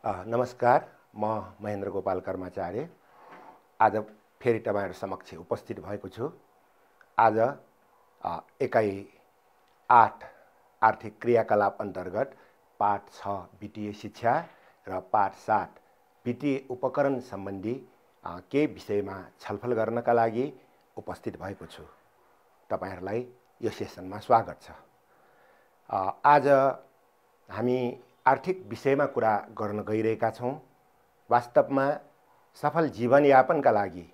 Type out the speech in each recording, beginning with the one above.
नमस्कार, म महेन्द्र गोपाल कर्माचार्य आज फेरि तपाईहरु समक्ष उपस्थित भएको छु। आज एकाइ 8 आर्थिक क्रियाकलाप अन्तर्गत पाठ 6 वित्तीय शिक्षा र पाठ 7 वित्तीय उपकरण सम्बन्धी केही विषयमा छलफल गर्नका लागि उपस्थित भएको छु। तपाईहरुलाई यो सेसनमा स्वागत छ। आज हामी आर्थिक विषयमा कुरा गर्न गइरहेका छौं। वास्तवमा सफल जीवनयापनका लागि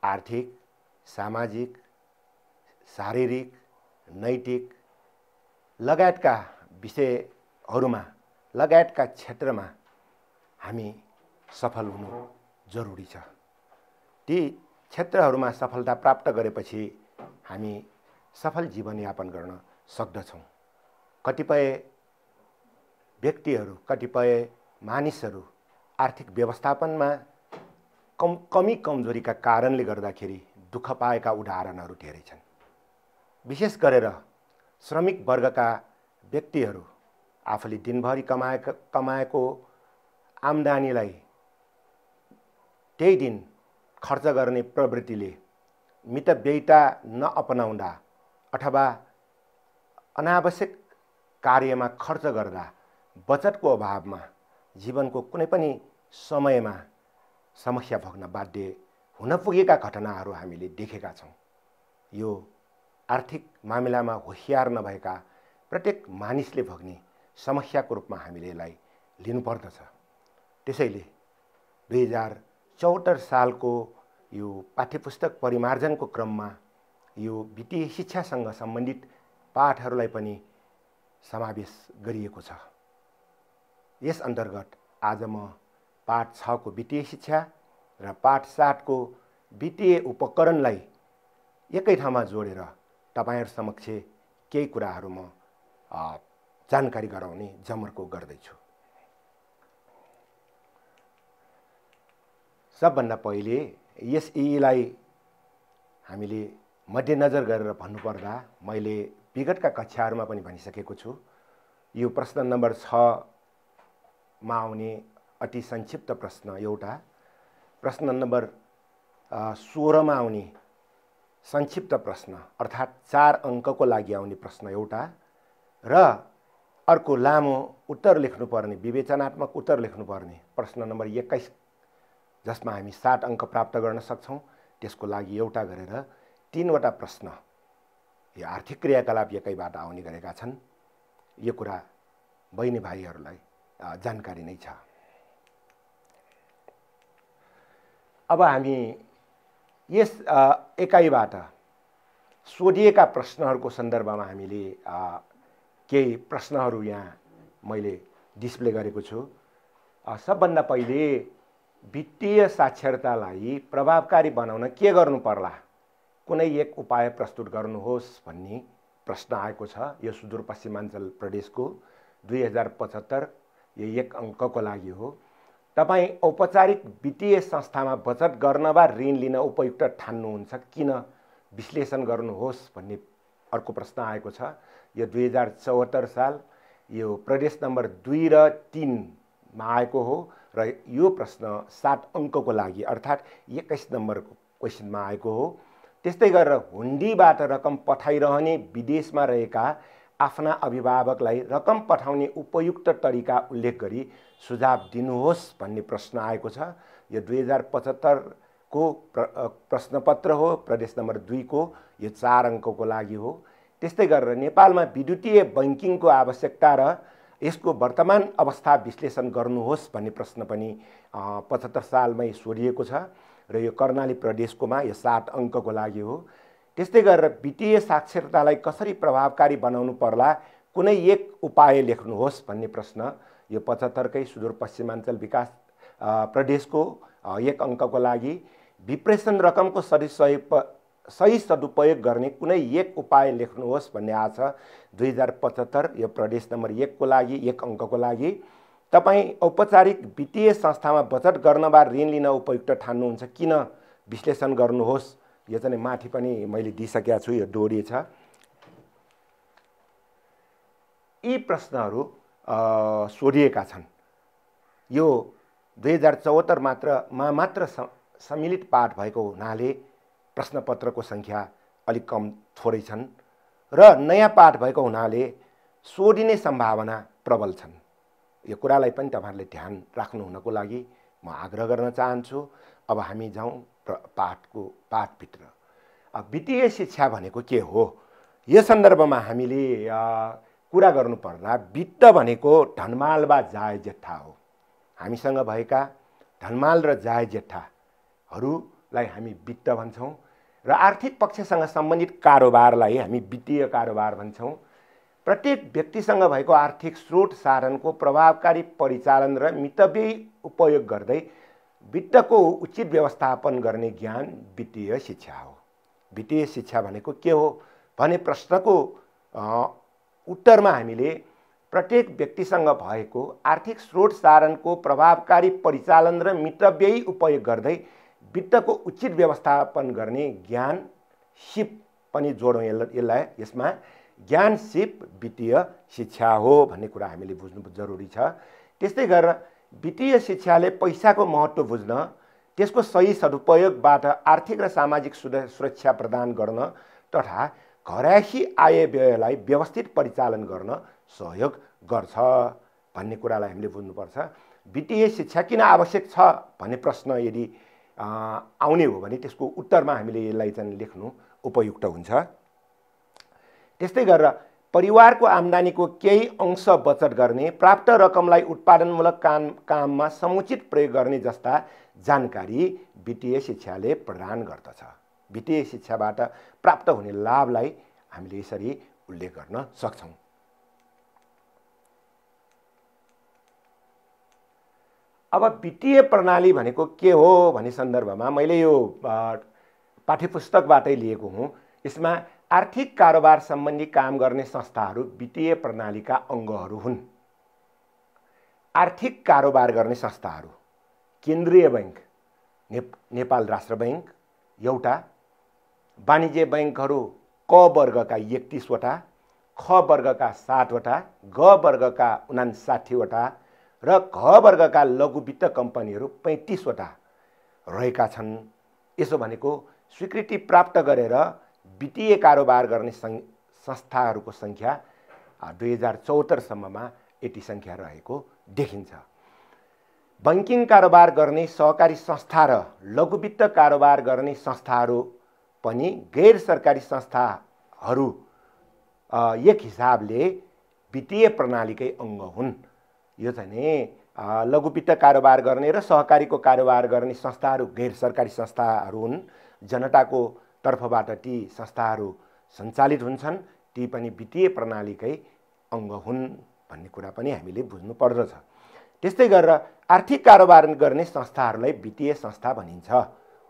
आर्थिक, सामाजिक, शारीरिक, नैतिक लगायतका विषयहरुमा लगायतका क्षेत्रमा हामी सफल हुनु जरुरी छ। ती क्षेत्रहरुमा सफलता प्राप्त गरेपछि हामी सफल जीवनयापन गर्न सक्दछौं। कतिपय व्यक्तिहरु, कतिपय मानिसहरु आर्थिक व्यवस्थापनमा कमी कमजोरीका कारणले गर्दाखेरि दुःख पाएका उदाहरणहरु धेरै छन्। विशेष गरेर श्रमिक वर्गका व्यक्तिहरु आफूले दिनभरि कमाएको आम्दानीलाई त्यही दिन खर्च गर्ने प्रवृत्तिले मितव्ययिता नअपनाउँदा अथवा अनावश्यक कार्यमा खर्च गर्दा बचतको अभावमा जीवनको कुनै पनि समयमा समस्या भोग्न बाध्य हुन पुगेका घटनाहरू हामीले देखेका छौं। यो आर्थिक मामिलामा होशियार नभएका प्रत्येक मानिसले भोग्ने समस्याको रूपमा हामीले यसलाई लिनुपर्दछ। त्यसैले 2074 सालको यो पाठ्यपुस्तक परिमार्जनको क्रममा यो वित्तीय शिक्षासँग सम्बन्धित पाठहरूलाई पनि समावेश गरिएको छ। यस अन्तर्गत आज म पाठ 6 को वित्तीय शिक्षा र पाठ 7 को वित्तीय उपकरणलाई एकै ठाउँमा जोडेर तपाईहरु समक्ष केही कुराहरू म जानकारी गराउने जमर्को गर्दैछु। सबभन्दा पहिले यस यीलाई हामीले मध्यनजर गरेर भन्नुपर्दा मैले विगतका कक्षाहरूमा पनि भनिसकेको छु। यो प्रश्न नम्बर 6 मा आउने अति संक्षिप्त प्रश्न एउटा, प्रश्न नम्बर 16 मा आउने संक्षिप्त प्रश्न अर्थात् 4 अंकको लागि आउने प्रश्न एउटा र अर्को लामो उत्तर लेख्नुपर्ने विवेचनात्मक उत्तर लेख्नुपर्ने प्रश्न नम्बर 21 जसमा हामी 7 अंक प्राप्त गर्न सक्छौं। त्यसको लागि एउटा गरेर 3 वटा प्रश्न यो आर्थिक क्रियाकलाप एकैबाट आउने गरेका छन्। यो कुरा बहिनी भाइहरूलाई जानकारी नै छ। अब हामी यस एकाइबाट सोधिएका प्रश्नहरूको सन्दर्भमा हामीले केही प्रश्नहरू यहाँ मैले डिस्प्ले गरेको छु। सबभन्दा पहिले वित्तीय साक्षरतालाई प्रभावकारी बनाउन के गर्नु पर्ला, कुनै एक उपाय प्रस्तुत गर्नुहोस् भन्ने प्रश्न आएको छ। यो सुदूरपश्चिमाञ्चल प्रदेशको 2075 यो 1 अंकको लागि हो। तपाई औपचारिक वित्तीय संस्थामा बचत गर्न वा ऋण लिन उपयुक्त ठान्नुहुन्छ, किन विश्लेषण गर्नुहोस् भन्ने अर्को प्रश्न आएको छ। यो 2074 साल यो प्रदेश नम्बर 2 र 3 मा आएको हो र यो प्रश्न 7 अंकको लागि अर्थात् 21 नम्बरको क्वेशनमा आएको हो। त्यस्तै गरेर हुन्डीबाट रकम पठाइरहने विदेशमा रहेका आफ्ना अभिभावकलाई रकम पठाउने उपयुक्त तरिका उल्लेख गरी सुझाव दिनुहोस् भन्ने प्रश्न आएको छ। यो 2075 को प्रश्नपत्र हो, प्रदेश नम्बर 2 को यो 4 अंकको लागि हो। त्यस्तै गरेर नेपालमा विद्युतीय बैंकिङको आवश्यकता र यसको वर्तमान अवस्था विश्लेषण गर्नुहोस् भन्ने प्रश्न पनि 75 सालमै सोधिएको छ र यो कर्णाली प्रदेशकोमा यो 7 अंकको लागि हो। त्यस्तै गरेर वित्तीय साक्षरतालाई कसरी प्रभावकारी बनाउनु पर्ला, कुनै एक उपाय लेख्नुहोस् भन्ने प्रश्न यो 75 कै सुदूरपश्चिमाञ्चल विकास प्रदेशको 1 अंकको लागि। विप्रेषण रकमको सही सदुपयोग गर्ने कुनै एक उपाय लेख्नुहोस् भन्ने आछ 2075 यो प्रदेश नम्बर 1 को लागि 1 अंकको लागि। तपाई औपचारिक वित्तीय संस्थामा बचत गर्न वा ऋण लिन उपयुक्त ठान्नुहुन्छ, किन विश्लेषण गर्नुहोस्। यो चाहिँ माथि पनि मैले दिइसकेको छु, यो दोहोरी छ। यी प्रश्नहरू सोधिएका छन्। यो 2074 मात्र सम्मिलित पाठ भएको हुनाले प्रश्नपत्रको सङ्ख्या अलिक कम थोरै छन् र नयाँ पाठ भएको हुनाले सोधिने सम्भावना प्रबल छन्। यो कुरालाई पनि तपाईहरुले ध्यान राख्नु हुनको लागि म आग्रह गर्न चाहन्छु। अब हामी जाउँ पाठभित्र। वित्तीय शिक्षा भनेको के हो? यो सन्दर्भमा हामीले कुरा गर्नुपर्दा वित्त भनेको धनमाल वा जायज जेठा हो। हामीसँग भएका धनमाल र जायज जेठाहरूलाई हामी वित्त भन्छौँ र आर्थिक पक्षसँग सम्बन्धित कारोबारलाई हामी वित्तीय कारोबार भन्छौँ। प्रत्येक व्यक्तिसँग भएको आर्थिक स्रोत साधनको प्रभावकारी परिचालन र मितव्ययी उपयोग गर्दै वित्तको उचित व्यवस्थापन गर्ने ज्ञान वित्तीय शिक्षा हो। वित्तीय शिक्षा भनेको के हो भने प्रश्नको उत्तरमा हामीले प्रत्येक व्यक्तिसँग भएको आर्थिक स्रोत साधनको प्रभावकारी परिचालन र मितव्ययी उपयोग गर्दै वित्तको उचित व्यवस्थापन गर्ने ज्ञान सिप पनि जोडौँ यसलाई। यसमा ज्ञान सिप वित्तीय शिक्षा हो भन्ने कुरा हामीले बुझ्नु जरुरी छ। त्यस्तै गरेर वित्तीय शिक्षाले पैसाको महत्त्व बुझ्न, त्यसको सही सदुपयोगबाट आर्थिक र सामाजिक सुरक्षा प्रदान गर्न तथा घरायसी आय व्ययलाई व्यवस्थित परिचालन गर्न सहयोग गर्छ भन्ने कुरालाई हामीले बुझ्नुपर्छ। वित्तीय शिक्षा किन आवश्यक छ भन्ने प्रश्न यदि आउने हो भने त्यसको उत्तरमा हामीले यसलाई चाहिँ लेख्नु उपयुक्त हुन्छ। त्यस्तै गरेर परिवारको आम्दानीको केही अंश बचत गर्ने, प्राप्त रकमलाई उत्पादनमूलक काममा समुचित प्रयोग गर्ने जस्ता जानकारी वित्तीय शिक्षाले प्रदान गर्दछ। वित्तीय शिक्षाबाट प्राप्त हुने लाभलाई हामीले यसरी उल्लेख गर्न सक्छौँ। अब वित्तीय प्रणाली भनेको के हो भन्ने सन्दर्भमा मैले यो पाठ्यपुस्तकबाटै लिएको हुँ। यसमा आर्थिक कारोबार सम्बन्धी काम गर्ने संस्थाहरू वित्तीय प्रणालीका अङ्गहरू हुन्। आर्थिक कारोबार गर्ने संस्थाहरू केन्द्रीय बैंक, नेपाल राष्ट्र बैंक एउटा, वाणिज्य बैंकहरू क वर्गका 31 वटा, ख वर्गका 7 वटा, ग वर्गका 59 वटा र घ वर्गका लघु वित्त कम्पनीहरू 35 वटा रहेका छन्। यसो भनेको स्वीकृति प्राप्त गरेर वित्तीय कारोबार गर्ने संस्थाहरूको सङ्ख्या 2074 सम्ममा यति सङ्ख्या रहेको देखिन्छ। बैंकिङ कारोबार गर्ने सहकारी संस्था र लघु वित्त कारोबार गर्ने संस्थाहरू पनि गैर सरकारी संस्थाहरू एक हिसाबले वित्तीय प्रणालीकै अङ्ग हुन्। यो चाहिँ लघु वित्त कारोबार गर्ने र सहकारीको कारोबार गर्ने संस्थाहरू गैर सरकारी संस्थाहरू हुन्। जनताको तर्फबाट ती संस्थाहरू सञ्चालित हुन्छन्, ती पनि वित्तीय प्रणालीकै अङ्ग हुन् भन्ने कुरा पनि हामीले बुझ्नु पर्दछ। त्यस्तै गरेर आर्थिक कारोबार गर्ने संस्थाहरूलाई वित्तीय संस्था भनिन्छ।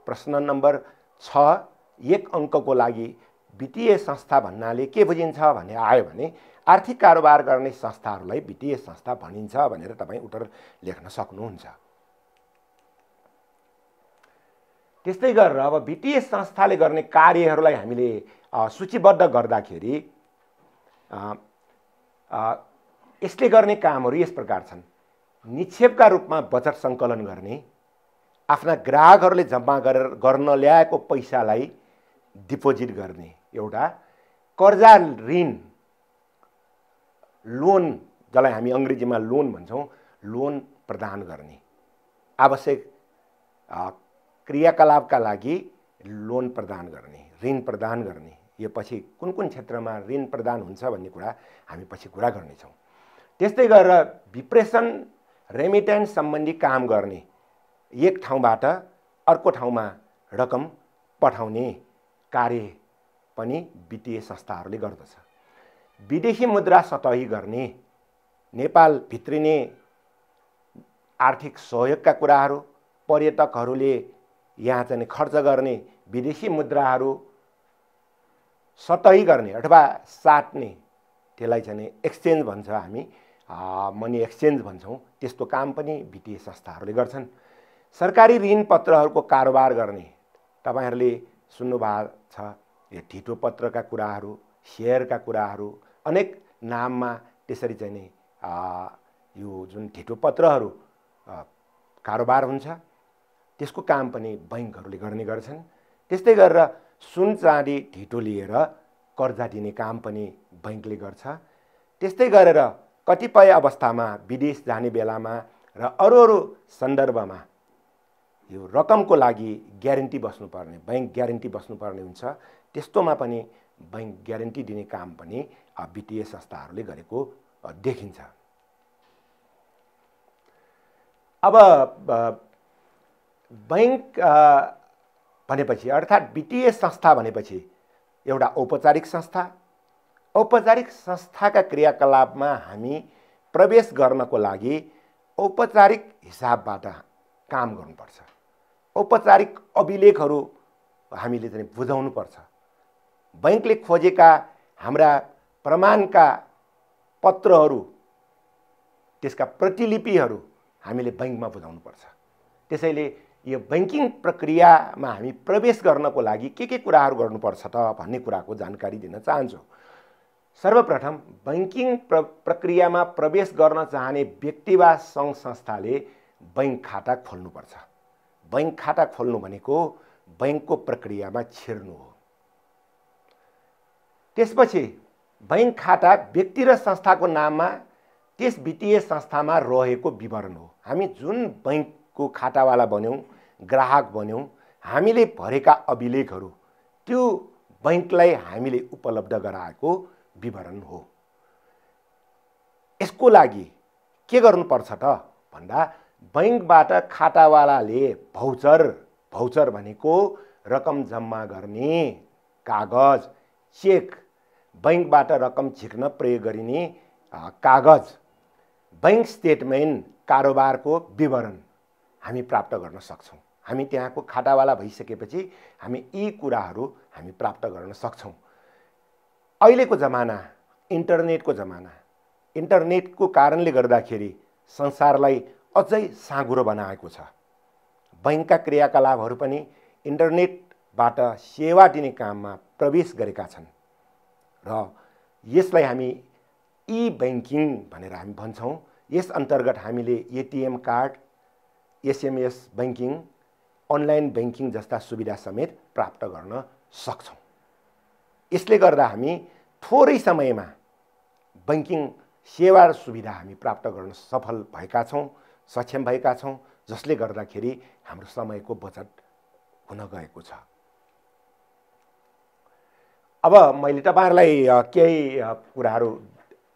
प्रश्न नम्बर 6 1 अङ्कको लागि वित्तीय संस्था भन्नाले के बुझिन्छ भन्ने आयो भने आर्थिक कारोबार गर्ने संस्थाहरूलाई वित्तीय संस्था भनिन्छ भनेर तपाईँ उत्तर लेख्न सक्नुहुन्छ। त्यस्तै गरेर अब वित्तीय संस्थाले गर्ने कार्यहरूलाई हामीले सूचीबद्ध गर्दाखेरि यसले गर्ने कामहरू यस प्रकार छन्। निक्षेपका रूपमा बचत सङ्कलन गर्ने, आफ्ना ग्राहकहरूले जम्मा गर्न ल्याएको पैसालाई डिपोजिट गर्ने एउटा, कर्जा ऋण लोन जसलाई हामी अङ्ग्रेजीमा लोन भन्छौँ, लोन प्रदान गर्ने, आवश्यक क्रियाकलापका लागि लोन प्रदान गर्ने, ऋण प्रदान गर्ने। यो पछि कुन कुन क्षेत्रमा ऋण प्रदान हुन्छ भन्ने कुरा हामी पछि कुरा गर्नेछौँ। त्यस्तै गरेर विप्रेषण रेमिटेन्स सम्बन्धी काम गर्ने, एक ठाउँबाट अर्को ठाउँमा रकम पठाउने कार्य पनि वित्तीय संस्थाहरूले गर्दछ। विदेशी मुद्रा सतही गर्ने, नेपाल भित्रिने आर्थिक सहयोगका कुराहरू, पर्यटकहरूले यहाँ चाहिँ खर्च गर्ने विदेशी मुद्राहरू सतही गर्ने अथवा साट्ने, त्यसलाई चाहिँ एक्सचेन्ज भन्छ, हामी मनी एक्सचेन्ज भन्छौँ, त्यस्तो काम पनि वित्तीय संस्थाहरूले गर्छन्। सरकारी ऋण पत्रहरूको कारोबार गर्ने, तपाईहरूले सुन्नुभएको छ यो ढिटो पत्रका कुराहरू, सेयरका कुराहरू, अनेक नाममा त्यसरी चाहिँ यो जुन ढिटो पत्रहरू कारोबार हुन्छ, त्यसको काम पनि बैंकहरूले गर्ने गर्छन्। त्यस्तै गरेर सुन चाँदी ढिटो लिएर कर्जा दिने काम पनि बैंकले गर्छ। त्यस्तै गरेर कतिपय अवस्थामा विदेश जाने बेलामा र अरू सन्दर्भमा यो रकमको लागि ग्यारेन्टी बस्नुपर्ने, बैंक ग्यारेन्टी बस्नुपर्ने हुन्छ। त्यस्तोमा पनि बैंक ग्यारेन्टी दिने काम पनि वित्तीय संस्थाहरूले गरेको देखिन्छ। अब बैंक भनेपछि अर्थात् वित्तीय संस्था भनेपछि एउटा औपचारिक संस्था। औपचारिक संस्थाका क्रियाकलापमा हामी प्रवेश गर्नको लागि औपचारिक हिसाबबाट काम गर्नुपर्छ। औपचारिक अभिलेखहरू हामीले चाहिँ बुझाउनुपर्छ। बैंकले खोजेका हाम्रा प्रमाणका पत्रहरू, त्यसका प्रतिलिपिहरू हामीले बैंकमा बुझाउनुपर्छ। त्यसैले यो बैंकिङ प्रक्रियामा हामी प्रवेश गर्नको लागि के कुराहरू गर्नुपर्छ त भन्ने कुराको जानकारी दिन चाहन्छु। सर्वप्रथम बैंकिङ प्रक्रियामा प्रवेश गर्न चाहने व्यक्ति वा सङ्घ संस्थाले बैंक खाता खोल्नुपर्छ। बैंक खाता खोल्नु भनेको बैंकको प्रक्रियामा छिर्नु हो। त्यसपछि बैंक खाता व्यक्ति र संस्थाको नाममा त्यस वित्तीय संस्थामा रहेको विवरण हो। हामी जुन बैंकको खातावाला बन्यौँ, ग्राहक बन्यौँ, हामीले भरेका अभिलेखहरू त्यो बैंकलाई हामीले उपलब्ध गराएको विवरण हो। यसको लागि के गर्नुपर्छ त भन्दा बैंकबाट खातावालाले भौचर भनेको रकम जम्मा गर्ने कागज, चेक, बैंकबाट रकम झिक्न प्रयोग गरिने कागज, बैंक स्टेटमेन्ट, कारोबारको विवरण हामी प्राप्त गर्न सक्छौँ। हामी त्यहाँको खातावाला भइसकेपछि हामी यी कुराहरू हामी प्राप्त गर्न सक्छौँ। अहिलेको जमाना इन्टरनेटको जमाना, इन्टरनेटको कारणले गर्दाखेरि संसारलाई अझै साँघुरो बनाएको छ। बैंकका क्रियाकलापहरू पनि इन्टरनेटबाट सेवा दिने काममा प्रवेश गरेका छन् र यसलाई हामी ई बैंकिङ भनेर हामी भन्छौँ। यस अन्तर्गत हामीले ATM card, SMS banking, online banking जस्ता सुविधा समेत प्राप्त गर्न सक्छौँ। यसले गर्दा हामी थोरै समयमा बैंकिङ सेवा र सुविधा हामी प्राप्त गर्न सफल भएका छौँ, सक्षम भएका छौँ, जसले गर्दाखेरि हाम्रो समयको बचत हुन गएको छ। अब मैले तपाईहरुलाई केही कुराहरू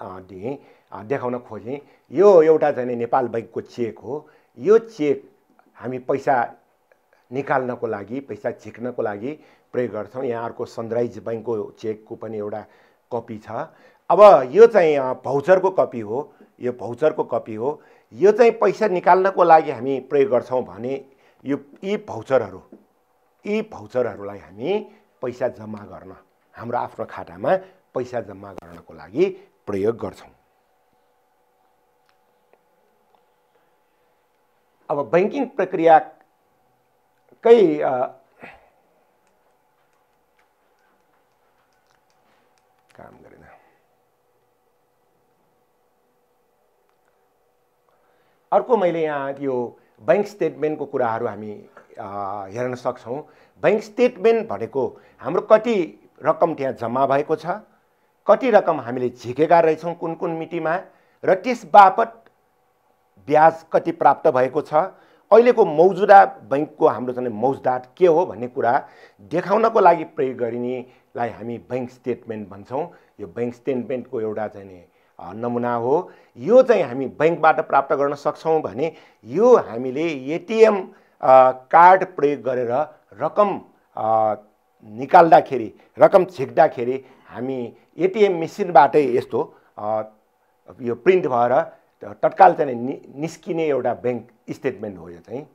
दिएँ, देखाउन खोजेँ। यो एउटा चाहिँ नेपाल बैंकको चेक हो। यो चेक हामी पैसा निकाल्नको लागि, पैसा झिक्नको लागि प्रयोग गर्छौँ। यहाँ अर्को सनराइज बैंकको चेकको पनि एउटा कपी छ। अब यो चाहिँ भौचरको कपी हो। यो भौचरको कपी हो। यो चाहिँ पैसा निकाल्नको लागि हामी प्रयोग गर्छौँ भने यी भौचरहरूलाई हामी पैसा जम्मा गर्न, हाम्रो आफ्नो खातामा पैसा जम्मा गर्नको लागि प्रयोग गर्छौँ। अब बैंकिङ प्रक्रियाकै काम गरेन। अर्को मैले यहाँ यो बैंक स्टेटमेन्टको कुराहरू हामी हेर्न सक्छौँ। बैंक स्टेटमेन्ट भनेको हाम्रो कति रकम त्यहाँ जम्मा भएको छ, कति रकम हामीले झिकेका रहेछौँ कुन कुन मितिमा, र त्यस बापत ब्याज कति प्राप्त भएको छ, अहिलेको मौजुदा बैंकको हाम्रो चाहिँ मौजदात के हो भन्ने कुरा देखाउनको लागि प्रयोग गरिनेलाई हामी बैंक स्टेटमेन्ट भन्छौँ। यो बैंक स्टेटमेन्टको एउटा चाहिँ नमुना हो। यो चाहिँ हामी बैंकबाट प्राप्त गर्न सक्छौँ भने यो हामीले एटीएम कार्ड प्रयोग गरेर रकम निकाल्दाखेरि, रकम झिक्दाखेरि हामी एटीएम मेसिनबाटै यस्तो यो प्रिन्ट भएर तत्काल चाहिँ निस्किने एउटा बैंक स्टेटमेन्ट हो। यो चाहिँ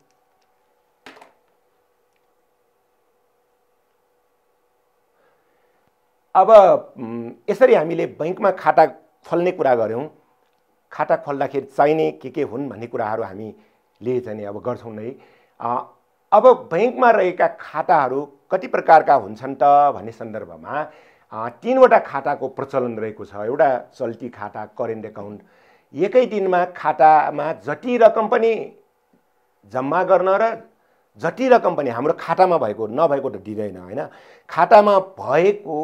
अब यसरी हामीले बैंकमा खाता खोल्ने कुरा गऱ्यौँ। खाता खोल्दाखेरि चाहिने के हुन् भन्ने कुराहरू हामीले चाहिँ अब गर्छौँ नै। अब बैंकमा रहेका खाताहरू कति प्रकारका हुन्छन् त भन्ने सन्दर्भमा 3वटा खाताको प्रचलन रहेको छ। एउटा चल्ती खाता, करेन्ट एकाउन्ट। एकै दिनमा खातामा जति रकम पनि जम्मा गर्न र जति रकम पनि हाम्रो खातामा भएको नभएको त दिँदैन हैन। खातामा भएको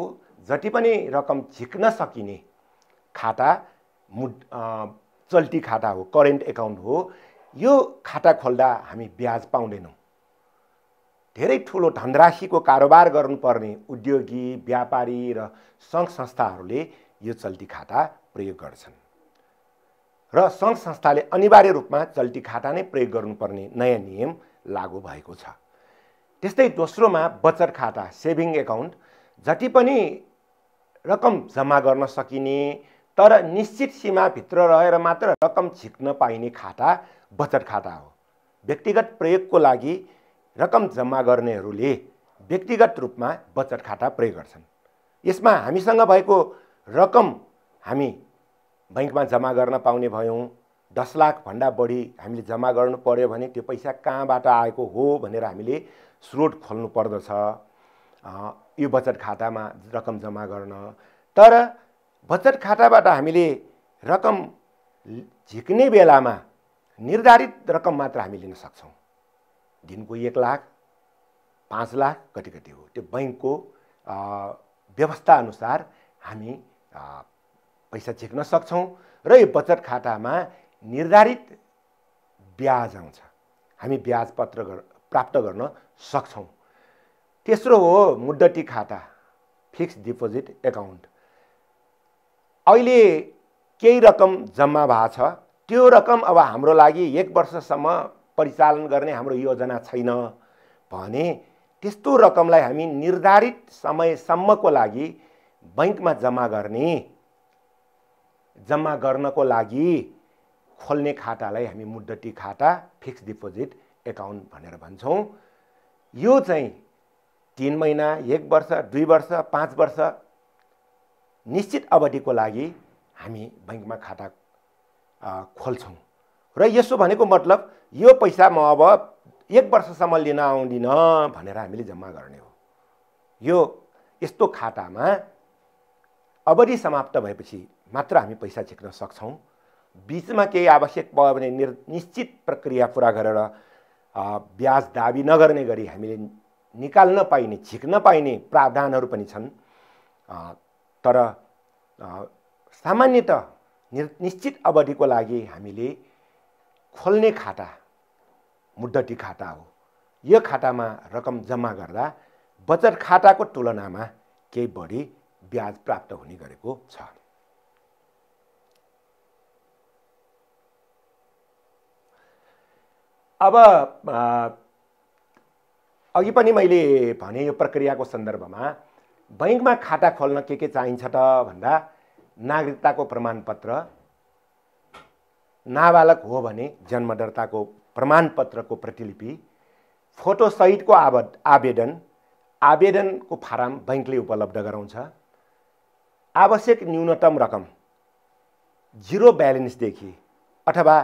जति पनि रकम झिक्न सकिने खाता चल्ती खाता हो, करेन्ट एकाउन्ट हो। यो खाता खोल्दा हामी ब्याज पाउँदैनौँ। धेरै ठुलो धनराशिको कारोबार गर्नुपर्ने उद्योगी, व्यापारी र सङ्घ संस्थाहरूले यो चल्ती खाता प्रयोग गर्छन् र सङ्घ संस्थाले अनिवार्य रूपमा चल्ती खाता नै प्रयोग गर्नुपर्ने नयाँ नियम लागू भएको छ। त्यस्तै दोस्रोमा बचत खाता, सेभिङ एकाउन्ट। जति पनि रकम जम्मा गर्न सकिने तर निश्चित सीमाभित्र रहेर मात्र रकम झिक्न पाइने खाता बचत खाता हो। व्यक्तिगत प्रयोगको लागि रकम जम्मा गर्नेहरूले व्यक्तिगत रूपमा बचत खाता प्रयोग गर्छन्। यसमा हामीसँग भएको रकम हामी बैंकमा जम्मा गर्न पाउने भयौँ। 10 लाख भन्दा बढी हामीले जम्मा गर्नु पर्यो भने त्यो पैसा कहाँबाट आएको हो भनेर हामीले स्रोत खोल्नु पर्दछ यो बचत खातामा रकम जम्मा गर्न। तर बचत खाताबाट हामीले रकम झिक्ने बेलामा निर्धारित रकम मात्र हामी लिन सक्छौँ। दिनको 1 लाख, 5 लाख कति कति हो, त्यो बैंकको व्यवस्था अनुसार हामी पैसा झिक्न सक्छौँ र यो बचत खातामा निर्धारित ब्याज आउँछ, हामी ब्याज पत्र प्राप्त गर्न सक्छौँ। तेस्रो हो मुद्दती खाता, फिक्स्ड डिपोजिट एकाउन्ट। अहिले केही रकम जम्मा भएको छ, त्यो रकम अब हाम्रो लागि 1 वर्षसम्म परिचालन गर्ने हाम्रो योजना छैन भने त्यस्तो रकमलाई हामी निर्धारित समयसम्मको लागि बैंकमा जम्मा गर्नको लागि खोल्ने खातालाई हामी मुद्दती खाता, फिक्स्ड डिपोजिट एकाउन्ट भनेर भन्छौँ। यो चाहिँ 3 महिना, 1 वर्ष, 2 वर्ष, 5 वर्ष निश्चित अवधिको लागि हामी बैंकमा खाता खोल्छौँ र यसो भनेको मतलब यो पैसा म अब 1 वर्षसम्म लिन आउँदिन भनेर हामीले जम्मा गर्ने हो। यो यस्तो खातामा अवधि समाप्त भएपछि मात्र हामी पैसा झिक्न सक्छौँ। बीचमा केही आवश्यक भयो भने निश्चित प्रक्रिया पुरा गरेर ब्याज दाबी नगर्ने गरी हामीले निकाल्न पाइने, झिक्न पाइने प्रावधानहरू पनि छन्। तर सामान्यतः निश्चित अवधिको लागि हामीले खोल्ने खाता मुद्दती खाता हो। यो खातामा रकम जम्मा गर्दा बचत खाताको तुलनामा केही बढी ब्याज प्राप्त हुने गरेको छ। अब अघि पनि मैले भने यो प्रक्रियाको सन्दर्भमा बैंकमा खाता खोल्न के चाहिन्छ त भन्दा नागरिकताको प्रमाणपत्र, नाबालक हो भने जन्म दर्ताको प्रमाणपत्रको प्रतिलिपि, फोटो सहितको आवेदनको फारम बैंकले उपलब्ध गराउँछ। आवश्यक न्यूनतम रकम 0 ब्यालेन्सदेखि अथवा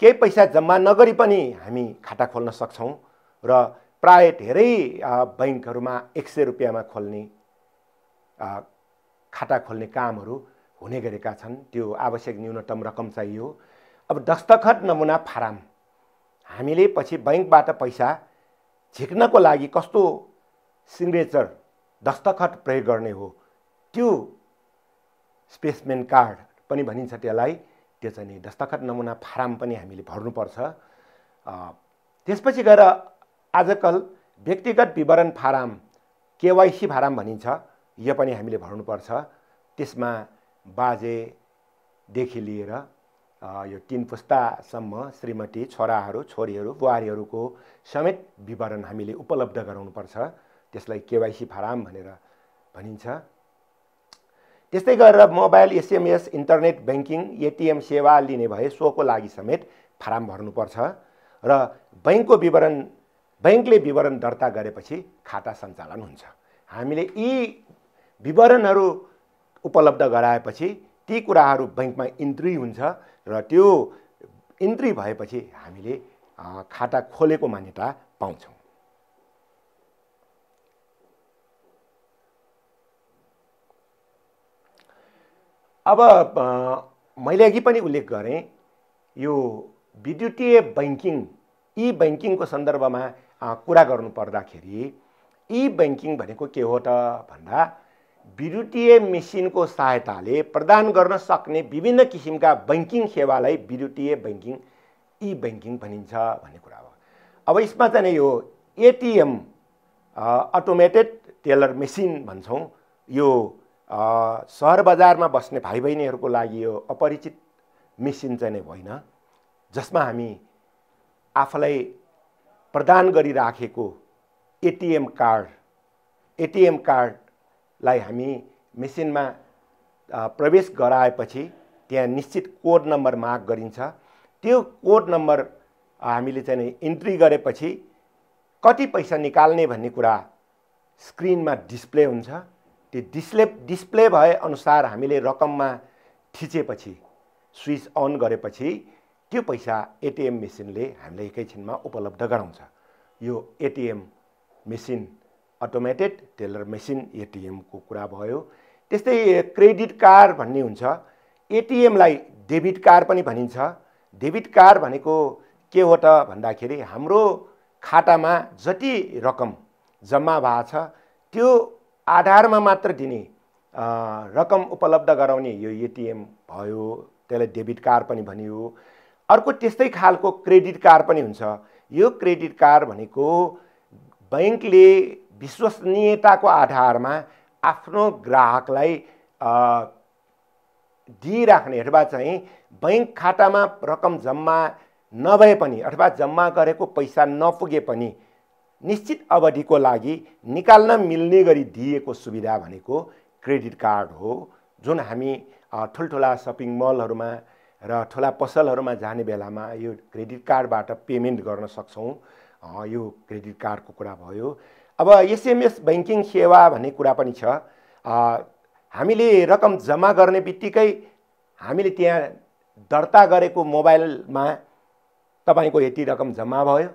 केही पैसा जम्मा नगरी पनि हामी खाता खोल्न सक्छौँ र प्राय धेरै बैंकहरूमा 100 रुपियाँमा खोल्ने खाता खोल्ने कामहरू हुने गरेका छन्। त्यो आवश्यक न्यूनतम रकम चाहियो। अब दस्तखत नमुना फारम हामीले पछि बैंकबाट पैसा झिक्नको लागि कस्तो सिग्नेचर दस्तखत प्रयोग गर्ने हो त्यो स्पेसमेन कार्ड पनि भनिन्छ त्यसलाई, त्यो चाहिँ नि दस्तखत नमुना फारम पनि हामीले भर्नुपर्छ। त्यसपछि गएर आजकल व्यक्तिगत विवरण फारम, केवाइसी फारम भनिन्छ, यो पनि हामीले भर्नुपर्छ। त्यसमा बाजेदेखि लिएर यो 3 पुस्तासम्म श्रीमती, छोराहरू, छोरीहरू, बुहारीहरूको समेत विवरण हामीले उपलब्ध गराउनुपर्छ। त्यसलाई केवाइसी फारम भनेर भनिन्छ। त्यस्तै गरेर mobile, SMS, internet banking, ATM सेवा लिने भए सोको लागि समेत फारम भर्नुपर्छ र बैंकले विवरण दर्ता गरेपछि खाता सञ्चालन हुन्छ। हामीले यी विवरणहरू उपलब्ध गराएपछि ती कुराहरू बैंकमा इन्ट्री हुन्छ र त्यो इन्ट्री भएपछि हामीले खाता खोलेको मान्यता पाउँछौँ। अब मैले अघि पनि उल्लेख गरेँ, यो विद्युतीय बैंकिङ ई बैंकिङको सन्दर्भमा कुरा गर्नु पर्दाखेरि ई बैंकिङ भनेको के हो त भन्दा विद्युतीय मेसिनको सहायताले प्रदान गर्न सक्ने विभिन्न किसिमका बैंकिङ सेवालाई विद्युतीय बैंकिङ ई बैंकिङ भनिन्छ भन्ने कुरा हो। अब यसमा चाहिँ यो एटीएम अटोमेटेड टेलर मेसिन भन्छौँ। यो सहर बजारमा बस्ने भाइ बहिनीहरूको लागि यो अपरिचित मेसिन चाहिँ होइन, जसमा हामी आफूलाई प्रदान गरिराखेको एटीएम कार्डलाई हामी मेसिनमा प्रवेश गराएपछि त्यहाँ निश्चित कोड नम्बर माग गरिन्छ। त्यो कोड नम्बर हामीले चाहिँ इन्ट्री गरेपछि कति पैसा निकाल्ने भन्ने कुरा स्क्रिनमा डिस्प्ले हुन्छ। त्यो डिस्प्ले भए अनुसार हामीले रकममा थिचेपछि स्विच अन गरेपछि त्यो पैसा एटीएम मेसिनले हामीलाई एकैछिनमा उपलब्ध गराउँछ। यो ATM machine automated teller machine एटीएमको कुरा भयो। त्यस्तै क्रेडिट कार्ड भन्ने हुन्छ। एटीएमलाई डेबिट कार्ड पनि भनिन्छ। डेबिट कार्ड भनेको के हो त भन्दाखेरि हाम्रो खातामा जति रकम जम्मा भएको छ त्यो आधारमा मात्र दिने रकम उपलब्ध गराउने यो एटीएम भयो। त्यसलाई डेबिट कार्ड पनि भनियो। अर्को त्यस्तै खालको क्रेडिट कार्ड पनि हुन्छ। यो क्रेडिट कार्ड भनेको बैंकले विश्वसनीयताको आधारमा आफ्नो ग्राहकलाई दिइराख्ने अथवा चाहिँ बैंक खातामा रकम जम्मा नभए पनि अथवा जम्मा गरेको पैसा नपुगे पनि निश्चित अवधिको लागि निकाल्न मिल्ने गरी दिएको सुविधा भनेको क्रेडिट कार्ड हो, जुन हामी ठुल्ठुला सपिङ मलहरूमा र ठुला पसलहरूमा जाने बेलामा यो क्रेडिट कार्डबाट पेमेन्ट गर्न सक्छौँ। यो क्रेडिट कार्डको कुरा भयो। अब एसएमएस बैंकिङ सेवा भन्ने कुरा पनि छ। हामीले रकम जम्मा गर्ने बित्तिकै हामीले त्यहाँ दर्ता गरेको मोबाइलमा तपाईको यति रकम जम्मा भयो,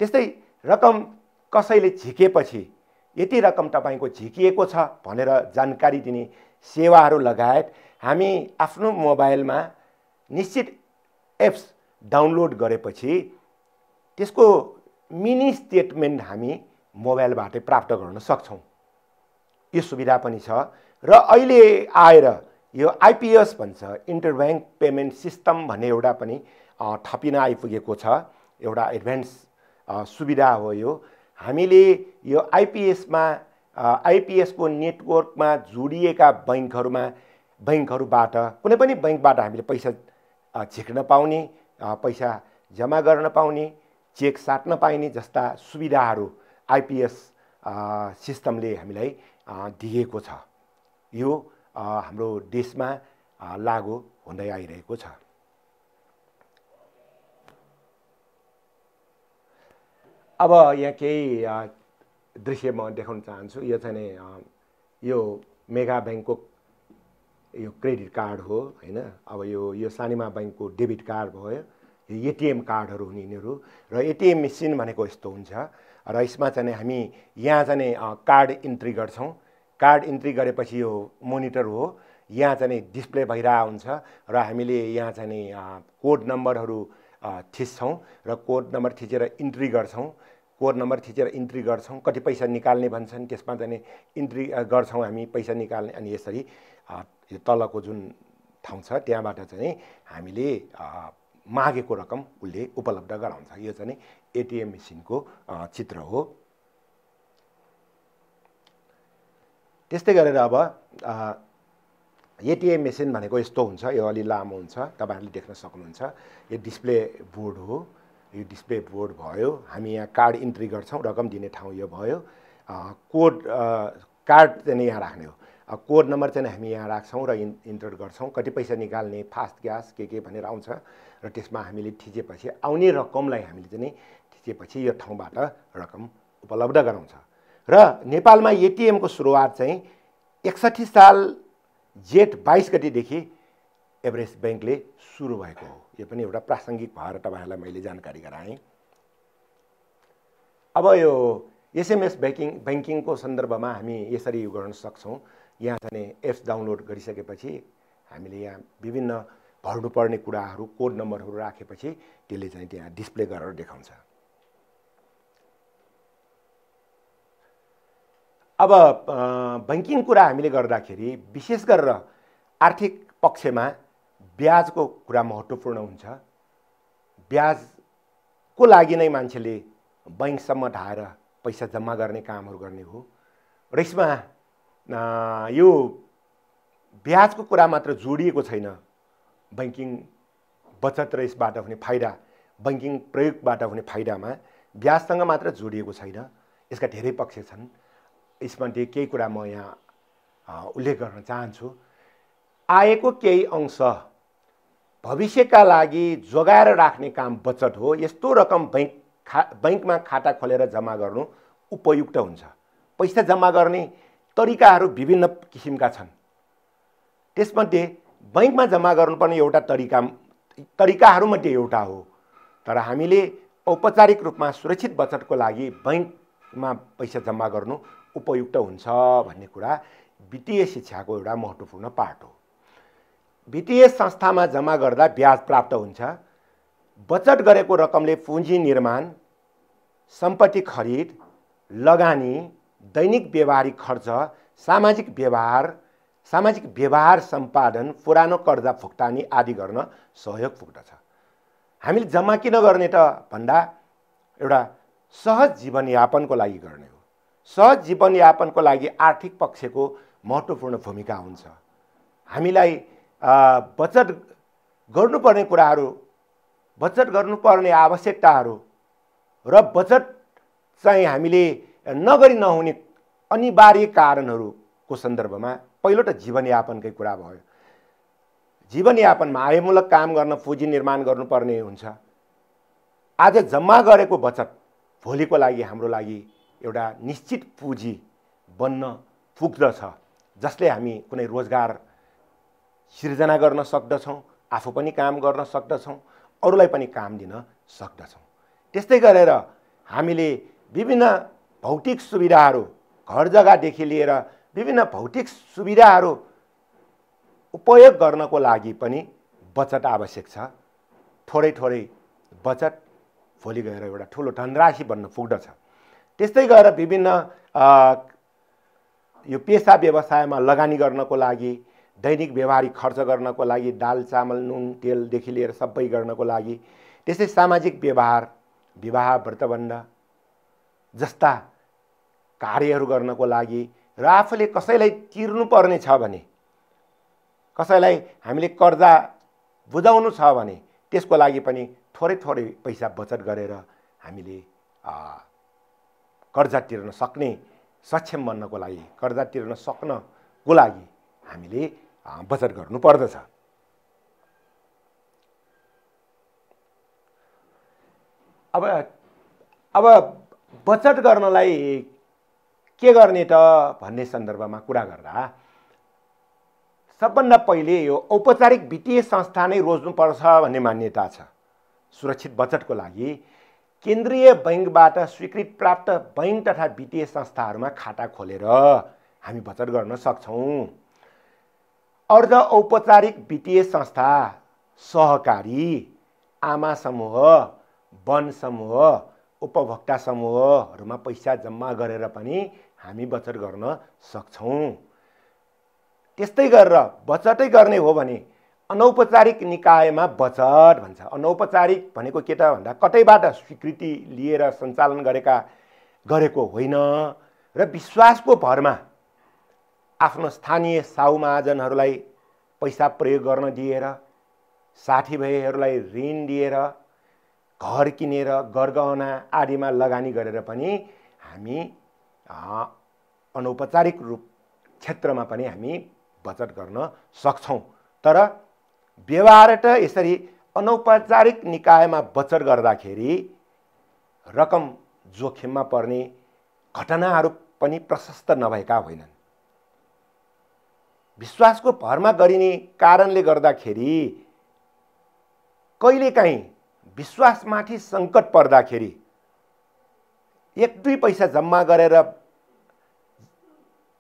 त्यस्तै रकम कसैले झिकेपछि यति रकम तपाईको झिकिएको छ भनेर जानकारी दिने सेवाहरू लगायत हामी आफ्नो मोबाइलमा निश्चित एप्स डाउनलोड गरेपछि त्यसको मिनी स्टेटमेन्ट हामी मोबाइलबाटै प्राप्त गर्न सक्छौँ। यो सुविधा पनि छ। र अहिले आएर यो आइपीएस भन्छ, इन्टरब्याङ्क पेमेन्ट सिस्टम भन्ने एउटा पनि थपिन आइपुगेको छ। एउटा एडभान्स सुविधा हो यो। हामीले यो आइपीएसको नेटवर्कमा जोडिएका बैंकहरूबाट कुनै पनि बैंकबाट हामीले पैसा झिक्न पाउने, पैसा जम्मा गर्न पाउने, चेक साट्न पाइने जस्ता सुविधाहरू आइपीएस सिस्टमले हामीलाई दिएको छ। यो हाम्रो देशमा लागू हुँदै आइरहेको छ। अब यहाँ केही दृश्य म देखाउन चाहन्छु। यो चाहिँ यो मेगा बैंकको यो क्रेडिट कार्ड हो हैन। अब यो सानिमा बैंकको डेबिट कार्ड भयो। यो एटीएम कार्डहरू हुन् यिनीहरू। र एटीएम मेसिन भनेको यस्तो हुन्छ। र यसमा चाहिँ हामी यहाँ चाहिँ कार्ड इन्ट्री गर्छौँ। कार्ड इन्ट्री गरेपछि यो मोनिटर हो, यहाँ चाहिँ डिस्प्ले भइरहेको हुन्छ र हामीले यहाँ चाहिँ कोड नम्बरहरू थिच्छौँ र कोड नम्बर थिचेर इन्ट्री गर्छौँ। कोड नम्बर थिचेर इन्ट्री गर्छौँ। कति पैसा निकाल्ने भन्छन्, त्यसमा चाहिँ इन्ट्री गर्छौँ हामी पैसा निकाल्ने। अनि यसरी यो तलको जुन ठाउँ छ त्यहाँबाट चाहिँ हामीले मागेको रकम उसले उपलब्ध गराउँछ। यो चाहिँ एटीएम मेसिनको चित्र हो। त्यस्तै गरेर अब एटीएम मेसिन भनेको यस्तो हुन्छ। यो अलि लामो हुन्छ, तपाईहरुले देख्न सक्नुहुन्छ। यो डिस्प्ले बोर्ड हो। यो डिस्प्ले बोर्ड भयो। हामी यहाँ कार्ड इन्ट्री गर्छौँ, रकम दिने ठाउँ यो भयो। कोड कार्ड चाहिँ यहाँ राख्ने हो। कोड नम्बर चाहिँ हामी यहाँ राख्छौँ र इन्टर गर्छौँ। कति पैसा निकाल्ने, फास्ट ग्यास के भनेर आउँछ र त्यसमा हामीले थिचेपछि आउने रकमलाई हामीले चाहिँ थिचेपछि यो ठाउँबाट रकम उपलब्ध गराउँछ। र नेपालमा एटीएमको सुरुवात चाहिँ 61 साल जेठ 22 गतेदेखि एभरेस्ट बैंकले सुरु भएको हो। यो पनि एउटा प्रासङ्गिक भएर तपाईहरुलाई मैले जानकारी गराएँ। अब यो एसएमएस बैंकिङको सन्दर्भमा हामी यसरी गर्न सक्छौँ। यहाँ चाहिँ एप्स डाउनलोड गरिसकेपछि हामीले यहाँ विभिन्न भर्नुपर्ने कुराहरू कोड नम्बरहरू राखेपछि त्यसले चाहिँ त्यहाँ डिस्प्ले गरेर देखाउँछ। अब बैंकिङ कुरा हामीले गर्दाखेरि विशेष गरेर आर्थिक पक्षमा ब्याजको कुरा महत्त्वपूर्ण हुन्छ। ब्याजको लागि नै मान्छेले बैंकसम्म धाएर पैसा जम्मा गर्ने कामहरू गर्ने हो र यसमा यो ब्याजको कुरा मात्र जोडिएको छैन। बैंकिङ बचत र यसबाट हुने फाइदा, बैंकिङ प्रयोगबाट हुने फाइदामा ब्याजसँग मात्र जोडिएको छैन, यसका धेरै पक्ष छन्। यसमध्ये केही कुरा म यहाँ उल्लेख गर्न चाहन्छु। आएको केही अंश भविष्यका लागि जोगाएर राख्ने काम बचत हो। यस्तो रकम बैंकमा खाता खोलेर जम्मा गर्नु उपयुक्त हुन्छ। पैसा जम्मा गर्ने तरिकाहरू विभिन्न किसिमका छन्। त्यसमध्ये बैंकमा जम्मा गर्नुपर्ने एउटा तरिकाहरूमध्ये एउटा हो। तर हामीले औपचारिक रूपमा सुरक्षित बचतको लागि बैंकमा पैसा जम्मा गर्नु उपयुक्त हुन्छ भन्ने कुरा वित्तीय शिक्षाको एउटा महत्त्वपूर्ण पाठ हो। वित्तीय संस्थामा जम्मा गर्दा ब्याज प्राप्त हुन्छ। बचत गरेको रकमले पुँजी निर्माण, सम्पत्ति खरिद, लगानी, दैनिक व्यवहारिक खर्च, सामाजिक व्यवहार सम्पादन, पुरानो कर्जा भुक्तानी आदि गर्न सहयोग पुग्दछ। हामीले जम्मा किन गर्ने त भन्दा एउटा सहज जीवनयापनको लागि गर्ने हो। सहज जीवनयापनको लागि आर्थिक पक्षको महत्त्वपूर्ण भूमिका हुन्छ। हामीलाई बचत गर्नुपर्ने कुराहरू, बचत गर्नुपर्ने आवश्यकताहरू र बचत चाहिँ हामीले नगरी नहुने अनिवार्य कारणहरूको सन्दर्भमा पहिलो त जीवनयापनकै कुरा भयो। जीवनयापनमा आयमूलक काम गर्न पुँजी निर्माण गर्नुपर्ने हुन्छ। आज जम्मा गरेको बचत भोलिको लागि हाम्रो लागि एउटा निश्चित पुँजी बन्न पुग्दछ, जसले हामी कुनै रोजगार सिर्जना गर्न सक्दछौँ, आफू पनि काम गर्न सक्दछौँ, अरूलाई पनि काम दिन सक्दछौँ। त्यस्तै गरेर हामीले विभिन्न भौतिक सुविधाहरू, घर जग्गादेखि लिएर विभिन्न भौतिक सुविधाहरू उपयोग गर्नको लागि पनि बचत आवश्यक छ। थोरै थोरै बचत भोलि गएर एउटा ठुलो धनराशि बन्न पुग्दछ। त्यस्तै गरेर विभिन्न यो पेसा व्यवसायमा लगानी गर्नको लागि, दैनिक व्यवहारिक खर्च गर्नको लागि, दाल चामल नुन तेलदेखि लिएर सबै गर्नको लागि, त्यसै सामाजिक व्यवहार, विवाह व्रतबन्ध जस्ता कार्यहरू गर्नको लागि र आफूले कसैलाई तिर्नुपर्ने छ भने, कसैलाई हामीले कर्जा बुझाउनु छ भने त्यसको लागि पनि थोरै थोरै पैसा बचत गरेर हामीले कर्जा तिर्न सक्ने सक्षम बन्नको लागि, कर्जा तिर्न सक्नको लागि हामीले बचत गर्नु पर्दछ। अब बचत गर्नलाई के गर्ने त भन्ने सन्दर्भमा कुरा गर्दा सबभन्दा पहिले यो औपचारिक वित्तीय संस्था नै रोज्नुपर्छ भन्ने मान्यता छ। सुरक्षित बचतको लागि केन्द्रीय बैंकबाट स्वीकृत प्राप्त बैंक तथा वित्तीय संस्थाहरूमा खाता खोलेर हामी बचत गर्न सक्छौँ। अर्ध औपचारिक वित्तीय संस्था, सहकारी, आमा समूह, वन समूह, उपभोक्ता समूहहरूमा पैसा जम्मा गरेर पनि हामी बचत गर्न सक्छौँ। त्यस्तै गरेर बचतै गर्ने हो भने अनौपचारिक निकायमा बचत भन्छ। अनौपचारिक भनेको के त भन्दा कतैबाट स्वीकृति लिएर सञ्चालन गरेको होइन र विश्वासको भरमा आफ्नो स्थानीय साहुमहाजनहरूलाई पैसा प्रयोग गर्न दिएर, साथीभाइहरूलाई ऋण दिएर, घर किनेर गरगहना आदिमा लगानी गरेर पनि हामी अनौपचारिक रूप क्षेत्रमा पनि हामी बचत गर्न सक्छौँ। तर व्यवहारत यसरी अनौपचारिक निकायमा बचत गर्दाखेरि रकम जोखिममा पर्ने घटनाहरू पनि प्रशस्त नभएका होइनन्। विश्वासको भरमा गरिने कारणले गर्दाखेरि कहिलेकाहीँ विश्वासमाथि सङ्कट पर्दाखेरि एक दुई पैसा जम्मा गरेर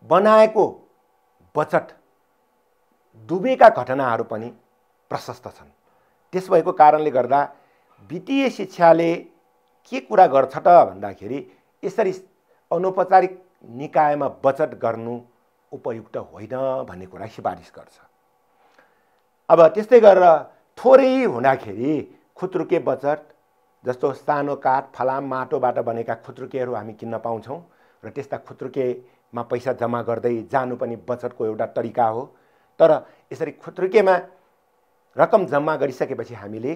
बनाएको बचत डुबेका घटनाहरू पनि प्रशस्त छन्। त्यस भएको कारणले गर्दा वित्तीय शिक्षाले के कुरा गर्छ त भन्दाखेरि यसरी अनौपचारिक निकायमा बचत गर्नु उपयुक्त होइन भन्ने कुरा सिफारिस गर्छ। अब त्यस्तै गरेर थोरै हुँदाखेरि खुत्रुके बचत जस्तो सानो काठ फलाम माटोबाट बनेका खुत्रुकेहरू हामी किन्न पाउँछौँ र त्यस्ता खुत्रुकेमा पैसा जम्मा गर्दै जानु पनि बचतको एउटा तरिका हो। तर यसरी खुत्रुकेमा रकम जम्मा गरिसकेपछि हामीले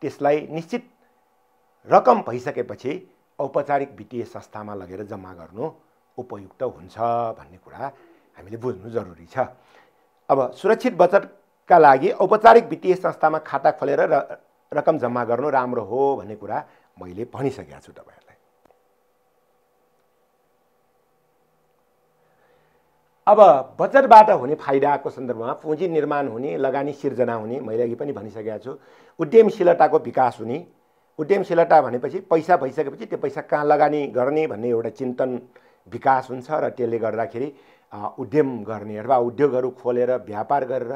त्यसलाई निश्चित रकम भइसकेपछि औपचारिक वित्तीय संस्थामा लगेर जम्मा गर्नु उपयुक्त हुन्छ भन्ने कुरा हामीले बुझ्नु जरुरी छ। अब सुरक्षित बचतका लागि औपचारिक वित्तीय संस्थामा खाता खोलेर रकम जम्मा गर्नु राम्रो हो भन्ने कुरा मैले भनिसकेको छु तपाईहरुलाई। अब बचतबाट हुने फाइदाको सन्दर्भमा पुँजी निर्माण हुने, लगानी सिर्जना हुने, मैले अघि पनि भनिसकेको छु। उद्यमशीलताको विकास हुने, उद्यमशीलता भनेपछि पैसा भइसकेपछि त्यो पैसा कहाँ लगानी गर्ने भन्ने एउटा चिन्तन विकास हुन्छ र त्यसले गर्दाखेरि उद्यम गर्ने अथवा उद्योगहरू खोलेर व्यापार गरेर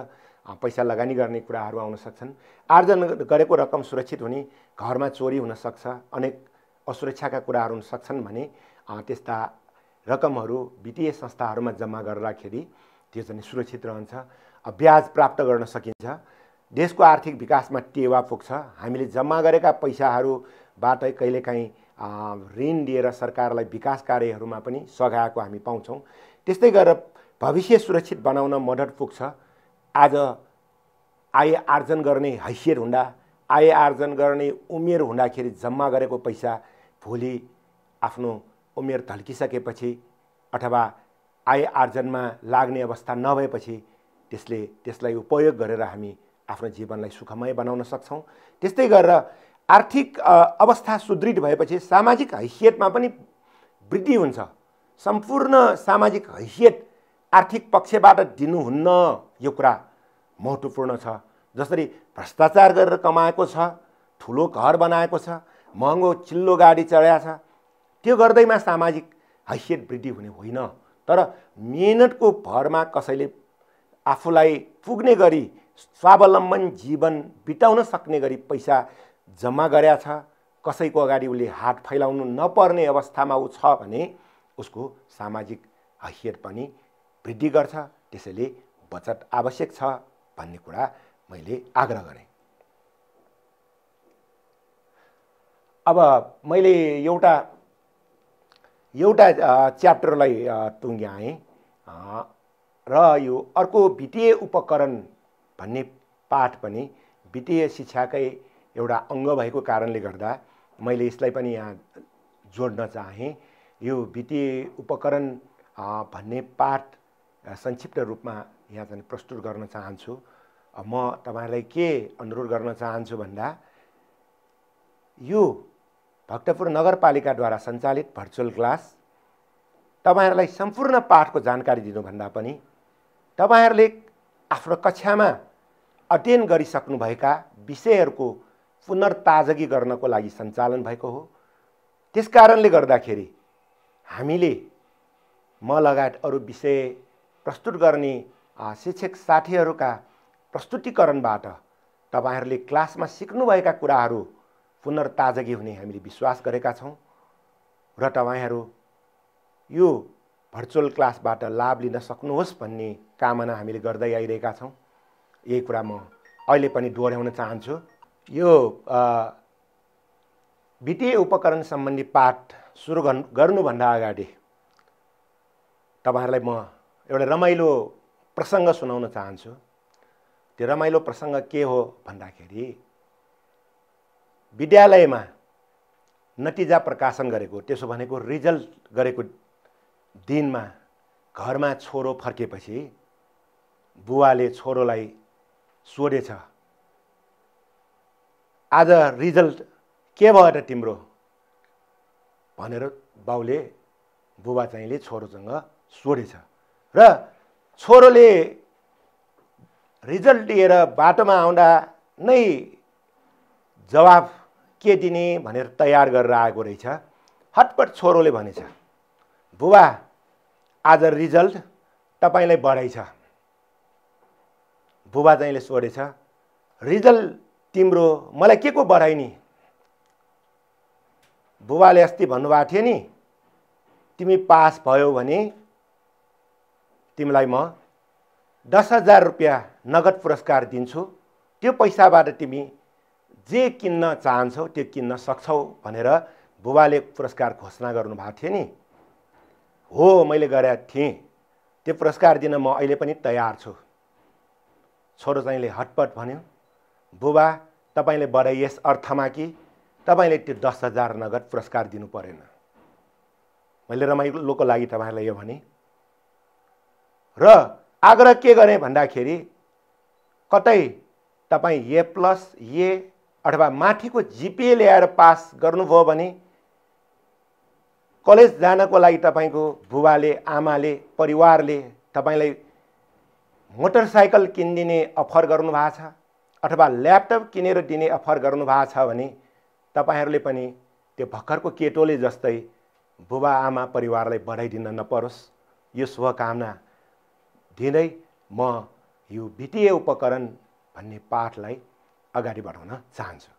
पैसा लगानी गर्ने कुराहरू आउन सक्छन्। आर्जन गरेको रकम सुरक्षित हुने, घरमा चोरी हुन सक्छ, अनेक असुरक्षाका कुराहरू हुन सक्छन् भने त्यस्ता रकमहरू वित्तीय संस्थाहरूमा जम्मा गर्दाखेरि त्यो चाहिँ सुरक्षित रहन्छ। ब्याज प्राप्त गर्न सकिन्छ, देशको आर्थिक विकासमा टेवा पुग्छ। हामीले जम्मा गरेका पैसाहरूबाट कहिलेकाहीँ ऋण दिएर सरकारलाई विकास कार्यहरूमा पनि सघाएको हामी पाउँछौँ। त्यस्तै गरेर भविष्य सुरक्षित बनाउन मद्दत पुग्छ। आज आय आर्जन गर्ने हैसियत हुँदा, आय आर्जन गर्ने उमेर हुँदाखेरि जम्मा गरेको पैसा भोलि आफ्नो उमेर ढल्किसकेपछि अथवा आय आर्जनमा लाग्ने अवस्था नभएपछि त्यसलाई उपयोग गरेर हामी आफ्नो जीवनलाई सुखमय बनाउन सक्छौँ। त्यस्तै गरेर आर्थिक अवस्था सुदृढ भएपछि सामाजिक हैसियतमा पनि वृद्धि हुन्छ। सम्पूर्ण सामाजिक हैसियत आर्थिक पक्षबाट दिनुहुन्न, यो कुरा महत्त्वपूर्ण छ। जसरी भ्रष्टाचार गरेर कमाएको छ, ठुलो घर बनाएको छ, महँगो चिल्लो गाडी चढाएको छ, त्यो गर्दैमा सामाजिक हैसियत वृद्धि हुने होइन। तर मेहनतको भरमा कसैले आफूलाई पुग्ने गरी स्वावलम्बन जीवन बिताउन सक्ने गरी पैसा जम्मा गरेका छ, कसैको अगाडि उसले हात फैलाउनु नपर्ने अवस्थामा ऊ छ भने उसको सामाजिक हैसियत पनि वृद्धि गर्छ। त्यसैले बचत आवश्यक छ भन्ने कुरा मैले आग्रह गरेँ। अब मैले एउटा च्याप्टरलाई टुङ्ग्याएँ र यो अर्को वित्तीय उपकरण भन्ने पाठ पनि वित्तीय शिक्षाकै एउटा अङ्ग भएको कारणले गर्दा मैले यसलाई पनि यहाँ जोड्न चाहेँ। यो वित्तीय उपकरण भन्ने पाठ संक्षिप्त रूपमा यहाँ चाहिँ प्रस्तुत गर्न चाहन्छु। म तपाईहरुलाई के अनुरोध गर्न चाहन्छु भन्दा यो भक्तपुर नगरपालिकाद्वारा सञ्चालित भर्चुअल क्लास तपाईहरुलाई सम्पूर्ण पाठको जानकारी दिनुभन्दा पनि तपाईहरुले आफ्नो कक्षामा अध्ययन गरिसक्नुभएका विषयहरूको पुनर्ताजगी गर्नको लागि सञ्चालन भएको हो। त्यसकारणले गर्दाखेरि हामीले म लगायत अरू विषय प्रस्तुत गर्ने शिक्षक साथीहरूका प्रस्तुतिकरणबाट तपाईहरुले क्लासमा सिक्नुभएका कुराहरू पुनर्ताजगी हुने हामीले विश्वास गरेका छौँ र तपाईहरु यो भर्चुअल क्लासबाट लाभ लिन सक्नुहोस् भन्ने कामना हामीले गर्दै आइरहेका छौँ। यही कुरा म अहिले पनि दोहोर्याउन चाहन्छु। यो वित्तीय उपकरण सम्बन्धी पाठ सुरु गर्नुभन्दा अगाडि तपाईहरुलाई म एउटा रमाइलो प्रसङ्ग सुनाउन चाहन्छु। त्यो रमाइलो प्रसङ्ग के हो भन्दाखेरि विद्यालयमा नतिजा प्रकाशन गरेको, त्यसो भनेको रिजल्ट गरेको दिनमा घरमा छोरो फर्केपछि बुवाले छोरोलाई सोधेछ, आज रिजल्ट के भयो त तिम्रो भनेर बाउले बुबा चाहिँले छोरोसँग सोधेछ र छोरोले रिजल्ट लिएर बाटोमा आउँदा नै जवाफ के दिने भनेर तयार गरेर आएको रहेछ। हटपट छोरोले भनेछ, बुबा आज रिजल्ट तपाईलाई बधाई छ। बुबा चाहिँले सोधेछ, रिजल्ट तिम्रो मलाई के को बधाई नि? बुबाले अस्ति भन्नुभएको थियो नि, तिमी पास भयो भने तिमीलाई म 10,000 रुपियाँ नगद पुरस्कार दिन्छु, त्यो पैसाबाट तिमी जे किन्न चाहन्छौ त्यो किन्न सक्छौ भनेर बुबाले पुरस्कार घोषणा गर्नुभएको थियो नि। हो, मैले गरेको थिएँ, त्यो पुरस्कार दिन म अहिले पनि तयार छु। छोरो चाहिँले हटपट भन्यो, बुबा तपाईले बधाई यस अर्थमा कि तपाईले त्यो 10,000 नगद पुरस्कार दिनु परेन। मैले रमाइलोको लागि तपाईलाई यो भने र आग्रह के गरेँ भन्दाखेरि कतै तपाई A+ अथवा माथिको GPA ल्याएर पास गर्नुभयो भने कलेज जानको लागि तपाईको बुबाले, आमाले, परिवारले तपाईलाई मोटरसाइकल किनिदिने अफर गर्नु भएको छ अथवा ल्यापटप किनेर दिने अफर गर्नु भएको छ भने तपाईहरुले पनि त्यो भक्करको केटोले जस्तै बुबा, आमा, परिवारलाई बधाई दिन नपरोस्, यो शुभकामना दिँदै म यो वित्तीय उपकरण भन्ने पाठलाई अगाडि बढाउन चाहन्छु।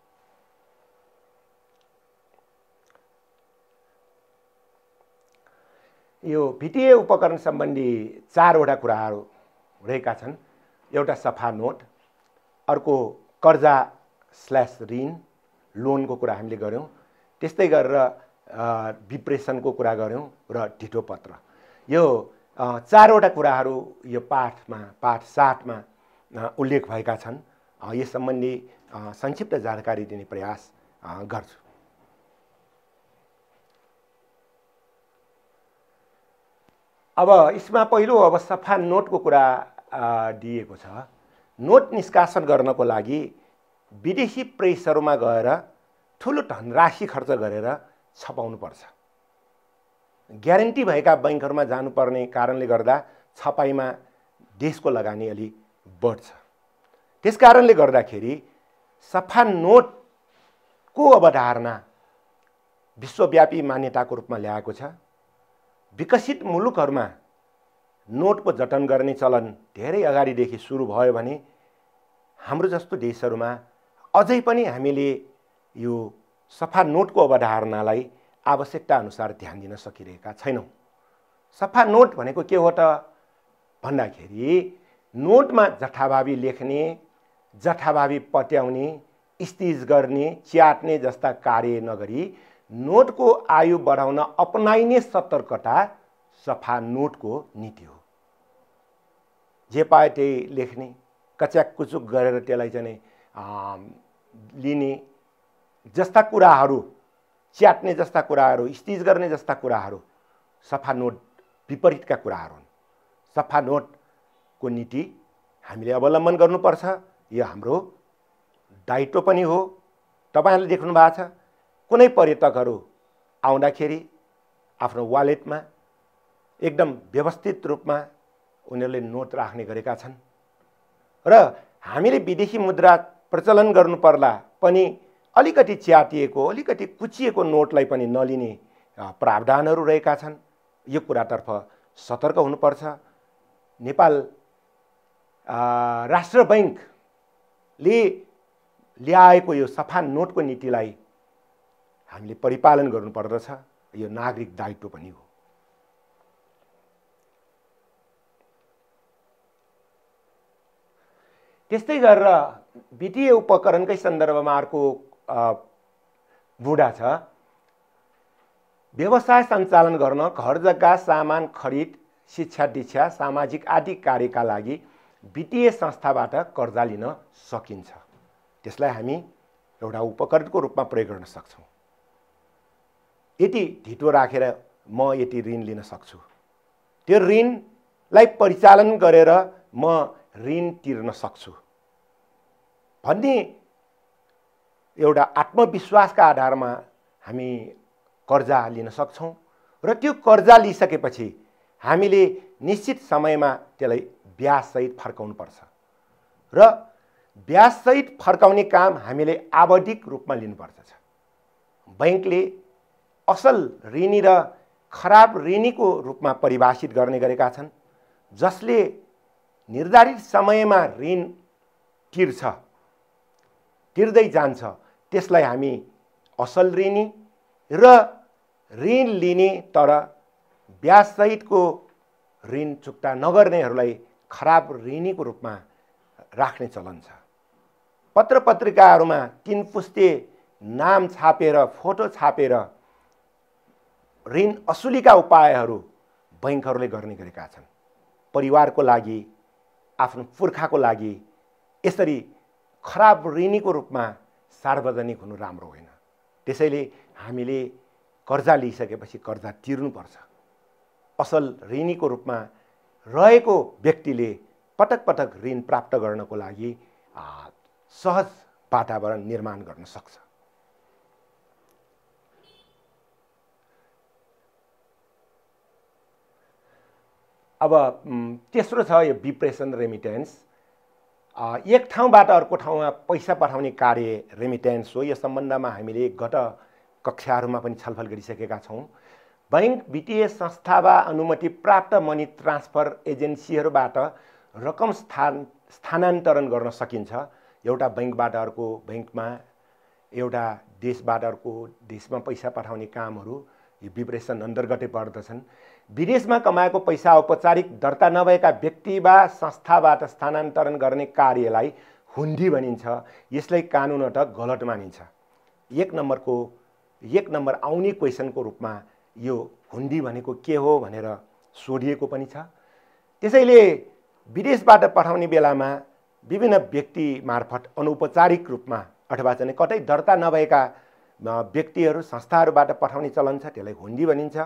यो वित्तीय उपकरण सम्बन्धी 4 वटा कुराहरू रहेका छन्। एउटा सफा नोट, अर्को कर्जा/ऋण लोनको कुरा हामीले गर्यौं, त्यस्तै गरेर विप्रेषणको कुरा गर्यौं र ढिटो पत्र। यो 4 वटा कुराहरू यो पाठ 7 मा उल्लेख भएका छन्। यस सम्बन्धी संक्षिप्त जानकारी दिने प्रयास गर्छु। अब यसमा पहिलो अब सफा नोटको कुरा दिएको छ। नोट निष्कासन गर्नको लागि विदेशी प्रेसहरूमा गएर ठुलो धनराशि खर्च गरेर छपाउनु पर्छ। ग्यारेन्टी भएका बैंकहरूमा जानुपर्ने कारणले गर्दा छपाईमा देशको लगानी अलि बढ्छ। त्यसकारणले गर्दाखेरि सफा नोटको अवधारणा विश्वव्यापी मान्यताको रूपमा ल्याएको छ। विकसित मुलुकहरूमा नोटको जतन गर्ने चलन धेरै अगाडिदेखि सुरु भयो भने हाम्रो जस्तो देशहरूमा अझै पनि हामीले यो सफा नोटको अवधारणालाई आवश्यकता अनुसार ध्यान दिन सकिरहेका छैनौं। सफा नोट भनेको के हो त भन्दाखेरि नोटमा जथाभावी लेख्ने, जथाभावी पट्याउने, स्टिच गर्ने, च्याट्ने जस्ता कार्य नगरी नोटको आयु बढाउन अपनाइने सतर्कता सफा नोटको नीति हो। जे पाए त्यही लेख्ने, कच्याक कुचुक गरेर त्यसलाई चाहिँ लिने जस्ता कुराहरू, च्याट्ने जस्ता कुराहरू, स्टिच गर्ने जस्ता कुराहरू सफा नोट विपरीतका कुराहरू हुन्। सफा नोटको नीति हामीले अवलम्बन गर्नुपर्छ। यो हाम्रो दायित्व पनि हो। तपाईहरुले देख्नु भएको छ, कुनै पर्यटकहरू आउँदाखेरि आफ्नो वालेटमा एकदम व्यवस्थित रूपमा उनीहरूले नोट राख्ने गरेका छन् र हामीले विदेशी मुद्रा प्रचलन गर्नु पर्दा पनि अलिकति च्यातिएको, अलिकति कुचिएको नोटलाई पनि नलिने प्रावधानहरू रहेका छन्। यो कुरातर्फ सतर्क हुनुपर्छ। नेपाल राष्ट्र बैंकले ल्याएको यो सफा नोटको नीतिलाई हामीले परिपालन गर्नुपर्दछ। यो नागरिक दायित्व पनि हो। त्यस्तै गरेर वित्तीय उपकरणकै सन्दर्भमा अर्को बुँडा छ। व्यवसाय सञ्चालन गर्न घर जग्गा, सामान खरिद, शिक्षा दीक्षा, सामाजिक आदि कार्यका लागि वित्तीय संस्थाबाट कर्जा लिन सकिन्छ। त्यसलाई हामी एउटा उपकरणको रूपमा प्रयोग गर्न सक्छौं। यति ढिटो राखेर म यति ऋण लिन सक्छु, त्यो ऋणलाई परिचालन गरेर म ऋण तिर्न सक्छु भन्ने एउटा आत्मविश्वासका आधारमा हामी कर्जा लिन सक्छौं र त्यो कर्जा लिइसकेपछि हामीले निश्चित समयमा त्यसलाई ब्याज सहित फर्काउनु पर्छ र ब्याज सहित फर्काउने काम हामीले आवधिक रूपमा लिनुपर्छ। बैंकले असल ऋणी र खराब ऋणीको रूपमा परिभाषित गर्ने गरेका छन्, जसले निर्धारित समयमा ऋण तिर्दै जान्छ त्यसलाई हामी असल ऋणी र ऋण लिने तर ब्याजसहितको ऋण चुक्ता नगर्नेहरूलाई खराब ऋणीको रूपमा राख्ने चलन छ। पत्र पत्रिकाहरूमा 3 पुस्ते नाम छापेर फोटो छापेर ऋण असुलीका उपायहरू बैंकहरूले गर्ने गरेका छन्। परिवारको लागि आफ्नो पुर्खाको लागि यसरी खराब ऋणीको रूपमा सार्वजनिक हुनु राम्रो होइन। त्यसैले हामीले कर्जा लिइसकेपछि कर्जा तिर्नुपर्छ। असल ऋणीको रूपमा रहेको व्यक्तिले पटक पटक ऋण प्राप्त गर्नको लागि सहज वातावरण निर्माण गर्न सक्छ। अब तेस्रो छ यो विप्रेसन रेमिटेन्स। एक ठाउँबाट अर्को ठाउँमा पैसा पठाउने कार्य रेमिटेन्स हो। यस सम्बन्धमा हामीले गत कक्षाहरूमा पनि छलफल गरिसकेका छौँ। बैंक वित्तीय संस्था वा अनुमति प्राप्त मनी ट्रान्सफर एजेन्सीहरूबाट रकम स्थानान्तरण गर्न सकिन्छ। एउटा बैंकबाट अर्को बैंकमा, एउटा देशबाट अर्को देशमा पैसा पठाउने कामहरू यो विप्रेसन अन्तर्गतै पर्दछन्। विदेशमा कमाएको पैसा औपचारिक दर्ता नभएका व्यक्ति वा संस्थाबाट स्थानान्तरण गर्ने कार्यलाई हुन्डी भनिन्छ। यसलाई कानुनत गलत मानिन्छ। एक नम्बर आउने क्वेसनको रूपमा यो हुन्डी भनेको के हो भनेर सोधिएको पनि छ। त्यसैले विदेशबाट पठाउने बेलामा विभिन्न व्यक्ति मार्फत अनौपचारिक रूपमा अथवा चाहिँ कतै दर्ता नभएका व्यक्तिहरू संस्थाहरूबाट पठाउने चलन छ, त्यसलाई हुन्डी भनिन्छ।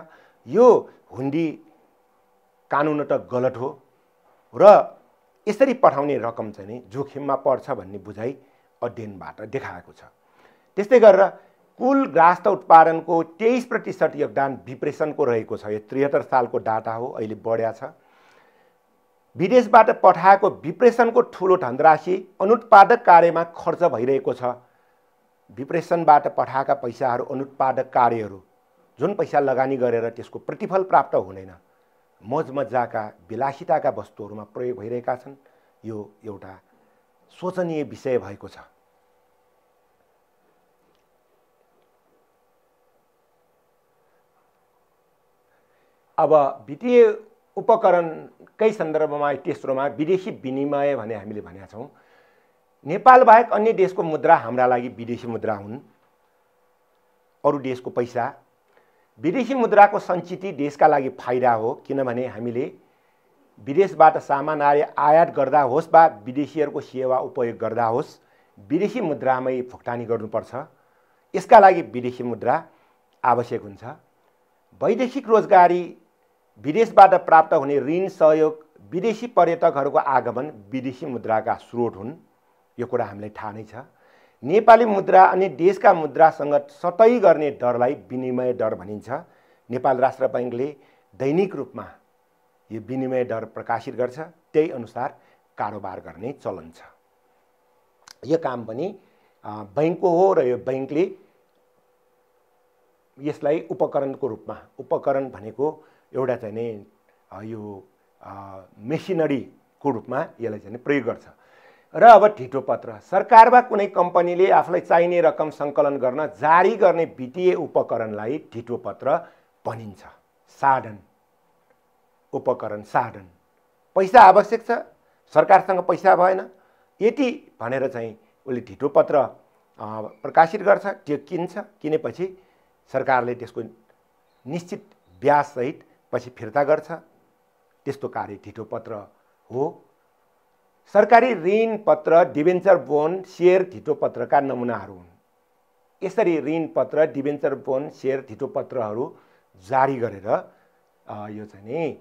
यो हुन्डी कानुनत गलत हो र यसरी पठाउने रकम चाहिँ जोखिममा पर्छ भन्ने बुझाइ अध्ययनबाट देखाएको छ। त्यस्तै गरेर कुल ग्राहस्थ उत्पादनको 23% योगदान विप्रेसनको रहेको छ। यो 73 सालको डाटा हो, अहिले बढ्या छ। विदेशबाट पठाएको विप्रेसनको ठुलो धनराशि अनुत्पादक कार्यमा खर्च भइरहेको छ। विप्रेसनबाट पठाएका पैसाहरू अनुत्पादक कार्यहरू, जुन पैसा लगानी गरेर त्यसको प्रतिफल प्राप्त हुँदैन, मजमजाका विलासिताका वस्तुहरूमा प्रयोग भइरहेका छन्। यो एउटा सोचनीय विषय भएको छ। अब वित्तीय उपकरणकै सन्दर्भमा तेस्रोमा विदेशी विनिमय भने हामीले भनेका छौँ। नेपाल बाहेक अन्य देशको मुद्रा हाम्रा लागि विदेशी मुद्रा हुन्। अरू देशको पैसा, विदेशी मुद्राको सञ्चिति देशका लागि फाइदा हो, किनभने हामीले विदेशबाट सामान आयात गर्दा होस् वा विदेशीहरूको सेवा उपयोग गर्दा होस् विदेशी मुद्रामै भुक्तानी गर्नुपर्छ। यसका लागि विदेशी मुद्रा आवश्यक हुन्छ। वैदेशिक रोजगारी, विदेशबाट प्राप्त हुने ऋण सहयोग, विदेशी पर्यटकहरूको आगमन विदेशी मुद्राका स्रोत हुन्। यो कुरा हामीलाई थाहा नै छ। नेपाली मुद्रा अन्य देशका मुद्रासँग सतै गर्ने दरलाई विनिमय दर भनिन्छ। नेपाल राष्ट्र बैंकले दैनिक रूपमा यो विनिमय दर प्रकाशित गर्छ, त्यही अनुसार कारोबार गर्ने चलन छ। यो काम पनि बैंकको हो र यो बैंकले यसलाई उपकरणको रूपमा, उपकरण भनेको एउटा चाहिँ नि यो मेसिनरीको रूपमा यसलाई चाहिँ प्रयोग गर्छ। र अब ढिटो पत्र, सरकार वा कुनै कम्पनीले आफूलाई चाहिने रकम सङ्कलन गर्न जारी गर्ने वित्तीय उपकरणलाई ढिटो पत्र भनिन्छ। साधन, उपकरण, साधन। पैसा आवश्यक छ, सरकारसँग पैसा भएन, यति भनेर चाहिँ उसले ढिटो पत्र प्रकाशित गर्छ। त्यो किन्छ, किनेपछि सरकारले त्यसको निश्चित ब्याजसहित पछि फिर्ता गर्छ। त्यस्तो कार्य ढिटो पत्र हो। सरकारी ऋण पत्र, डिबेन्चर बोन्ड, सेयर ढिटो पत्रका नमुनाहरू हुन्। यसरी ऋण पत्र, डिबेन्चर बोन्ड, सेयर ढिटो पत्रहरू जारी गरेर यो चाहिँ नि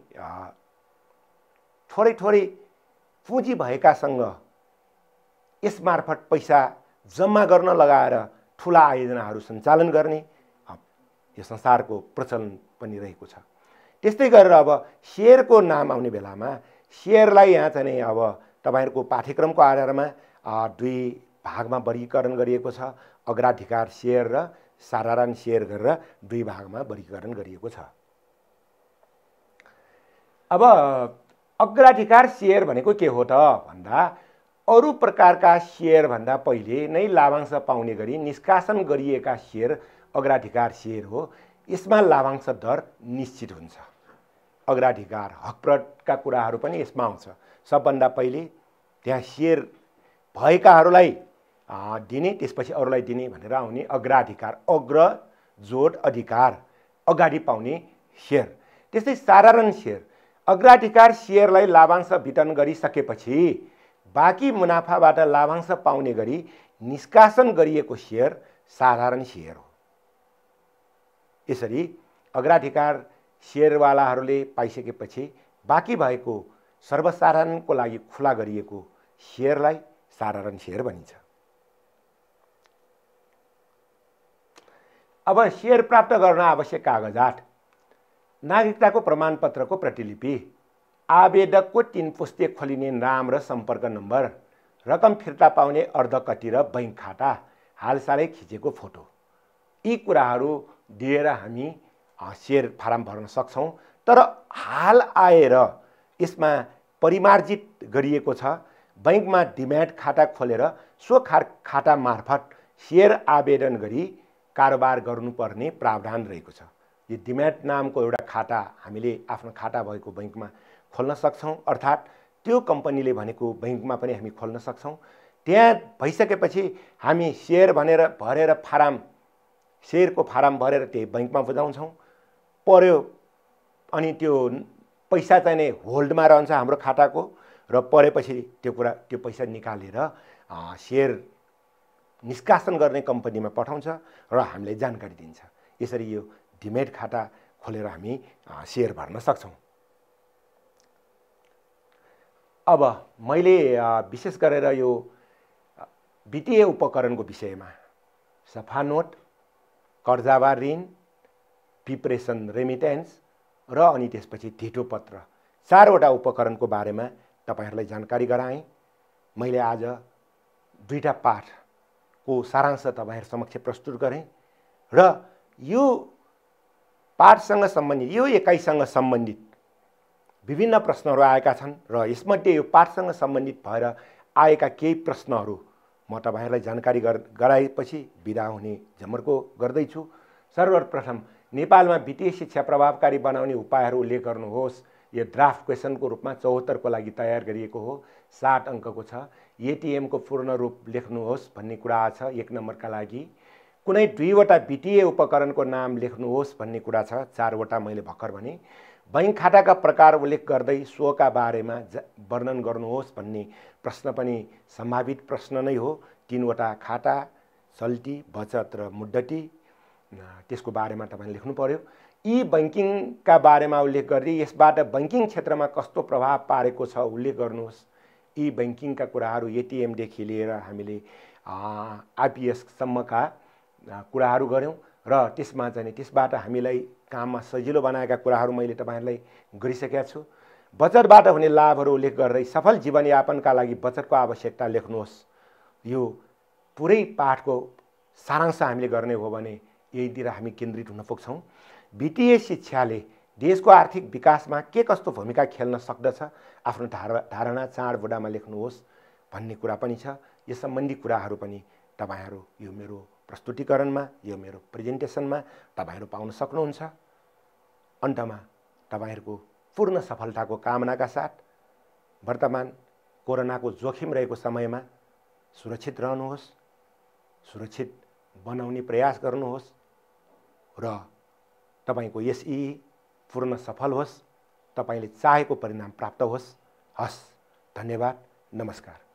थोरै थोरै पुँजी भएकासँग यसमार्फत पैसा जम्मा गर्न लगाएर ठुला आयोजनाहरू सञ्चालन गर्ने यो संसारको प्रचलन पनि रहेको छ। त्यस्तै गरेर अब सेयरको नाम आउने बेलामा सेयरलाई यहाँ चाहिँ अब तपाईहरुको पाठ्यक्रमको आधारमा 2 भागमा वर्गीकरण गरिएको छ। अग्राधिकार सेयर र साधारण सेयर गरेर 2 भागमा वर्गीकरण गरिएको छ। अब अग्राधिकार सेयर भनेको के हो त भन्दा अरू प्रकारका सेयरभन्दा पहिले नै लाभांश पाउने गरी निष्कासन गरिएका सेयर अग्राधिकार सेयर हो। यसमा लाभांश दर निश्चित हुन्छ। अग्राधिकार हकप्रदका कुराहरू पनि यसमा आउँछ। सबभन्दा पहिले त्यहाँ सेयर भएकाहरूलाई दिने, त्यसपछि अरूलाई दिने भनेर आउने अग्राधिकार, अग्र जोड अधिकार, अगाडि पाउने सेयर। त्यस्तै साधारण सेयर, अग्राधिकार सेयरलाई लाभांश वितरण गरिसकेपछि बाँकी मुनाफाबाट लाभांश पाउने गरी निष्कासन गरिएको सेयर साधारण सेयर हो। यसरी अग्राधिकार सेयरवालाहरूले पाइसकेपछि बाँकी भएको सर्वसाधारणको लागि खुला गरिएको सेयरलाई साधारण सेयर भनिन्छ। अब सेयर प्राप्त गर्न आवश्यक कागजात: नागरिकताको प्रमाणपत्रको प्रतिलिपि, आवेदकको 3 पुस्ते खोलिने नाम र सम्पर्क नम्बर, रकम फिर्ता पाउने अर्धकटी र बैंक खाता, हालसालै खिचेको फोटो। यी कुराहरू दिएर हामी सेयर फारम भर्न सक्छौं। तर हाल आएर यसमा परिमार्जित गरिएको छ। बैंकमा डिम्याट खाता खोलेर सो खाता मार्फत सेयर आवेदन गरी कारोबार गर्नुपर्ने प्रावधान रहेको छ। यो डिम्याट नामको एउटा खाता हामीले आफ्नो खाता भएको बैंकमा खोल्न सक्छौं, अर्थात् त्यो कम्पनीले भनेको बैंकमा पनि हामी खोल्न सक्छौं। त्यहाँ भइसकेपछि हामी सेयर भरेर फारम, सेयरको फारम भरेर त्यही बैंकमा बुझाउँछौं पर्यो, अनि त्यो पैसा चाहिँ नै होल्डमा रहन्छ हाम्रो खाताको, र परेपछि त्यो पैसा निकालेर सेयर निष्कासन गर्ने कम्पनीमा पठाउँछ र हामीलाई जानकारी दिन्छ। यसरी यो डिम्याट खाता खोलेर हामी सेयर भर्न सक्छौं। अब मैले विशेष गरेर यो वित्तीय उपकरणको विषयमा सफा नोट, कर्जावार ऋण, प्रिपरेसन रेमिटेन्स र अनि त्यसपछि धितो पत्र, 4वटा उपकरणको बारेमा तपाईहरुलाई जानकारी गराएँ। मैले आज 2टा पाठको सारांश तपाईहरु समक्ष प्रस्तुत गरेँ र यो पाठसँग सम्बन्धित, यो एकाइसँग सम्बन्धित विभिन्न प्रश्नहरू आएका छन् र यसमध्ये यो पाठसँग सम्बन्धित भएर आएका केही प्रश्नहरू म तपाईहरुलाई जानकारी गराएपछि बिदा हुने जमर्को गर्दैछु। सर्वप्रथम नेपालमा वित्तीय शिक्षा प्रभावकारी बनाउने उपायहरू उल्लेख गर्नुहोस्। यो ड्राफ्ट क्वेशनको रूपमा 74 को लागि तयार गरिएको हो। 7 अङ्कको छ। एटीएम को पूर्ण रूप लेख्नुहोस् भन्ने कुरा छ 1 नम्बरका लागि। कुनै 2वटा वित्तीय उपकरणको नाम लेख्नुहोस् भन्ने कुरा छ। 4वटा मैले भर्खर भने। बैंक खाताका प्रकार उल्लेख गर्दै सोका बारेमा वर्णन गर्नुहोस् भन्ने प्रश्न पनि सम्भावित प्रश्न नै हो। 3वटा खाता, चल्ती, बचत र मुद्दती, त्यसको बारेमा तपाईले लेख्नु पर्यो। ई बैंकिङका बारेमा उल्लेख गर्दै यसबाट बैंकिङ क्षेत्रमा कस्तो प्रभाव पारेको छ उल्लेख गर्नुहोस्। ई बैंकिङका कुराहरू एटीएम देखि लिएर हामीले आईपीएस सम्मका कुराहरू गर्यौं र त्यसबाट हामीलाई काममा सजिलो बनाएका कुराहरू मैले तपाईहरुलाई गरिसकेका छु। बचतबाट हुने लाभहरू उल्लेख गर्दै सफल जीवनयापनका लागि बचतको आवश्यकता लेख्नुहोस्। यो पुरै पाठको सारांश हामीले गर्ने हो भने यहीतिर हामी केन्द्रित हुन पुग्छौं। वित्तीय शिक्षाले देशको आर्थिक विकासमा के कस्तो भूमिका खेल्न सक्दछ, आफ्नो धारणा चाडबुडामा लेख्नुहोस् भन्ने कुरा पनि छ। यस सम्बन्धी कुराहरू पनि तपाईहरु यो मेरो प्रस्तुतिकरणमा, यो मेरो प्रेजेन्टेसनमा तपाईहरु पाउन सक्नुहुन्छ। अन्तमा तपाईहरुको पूर्ण सफलताको कामनाका साथ वर्तमान कोरोनाको जोखिम रहेको समयमा सुरक्षित रहनुहोस्, सुरक्षित बनाउने प्रयास गर्नुहोस् र तपाईको यस पूर्ण सफल होस्, तपाईले चाहेको परिणाम प्राप्त होस्। हस्, धन्यवाद, नमस्कार।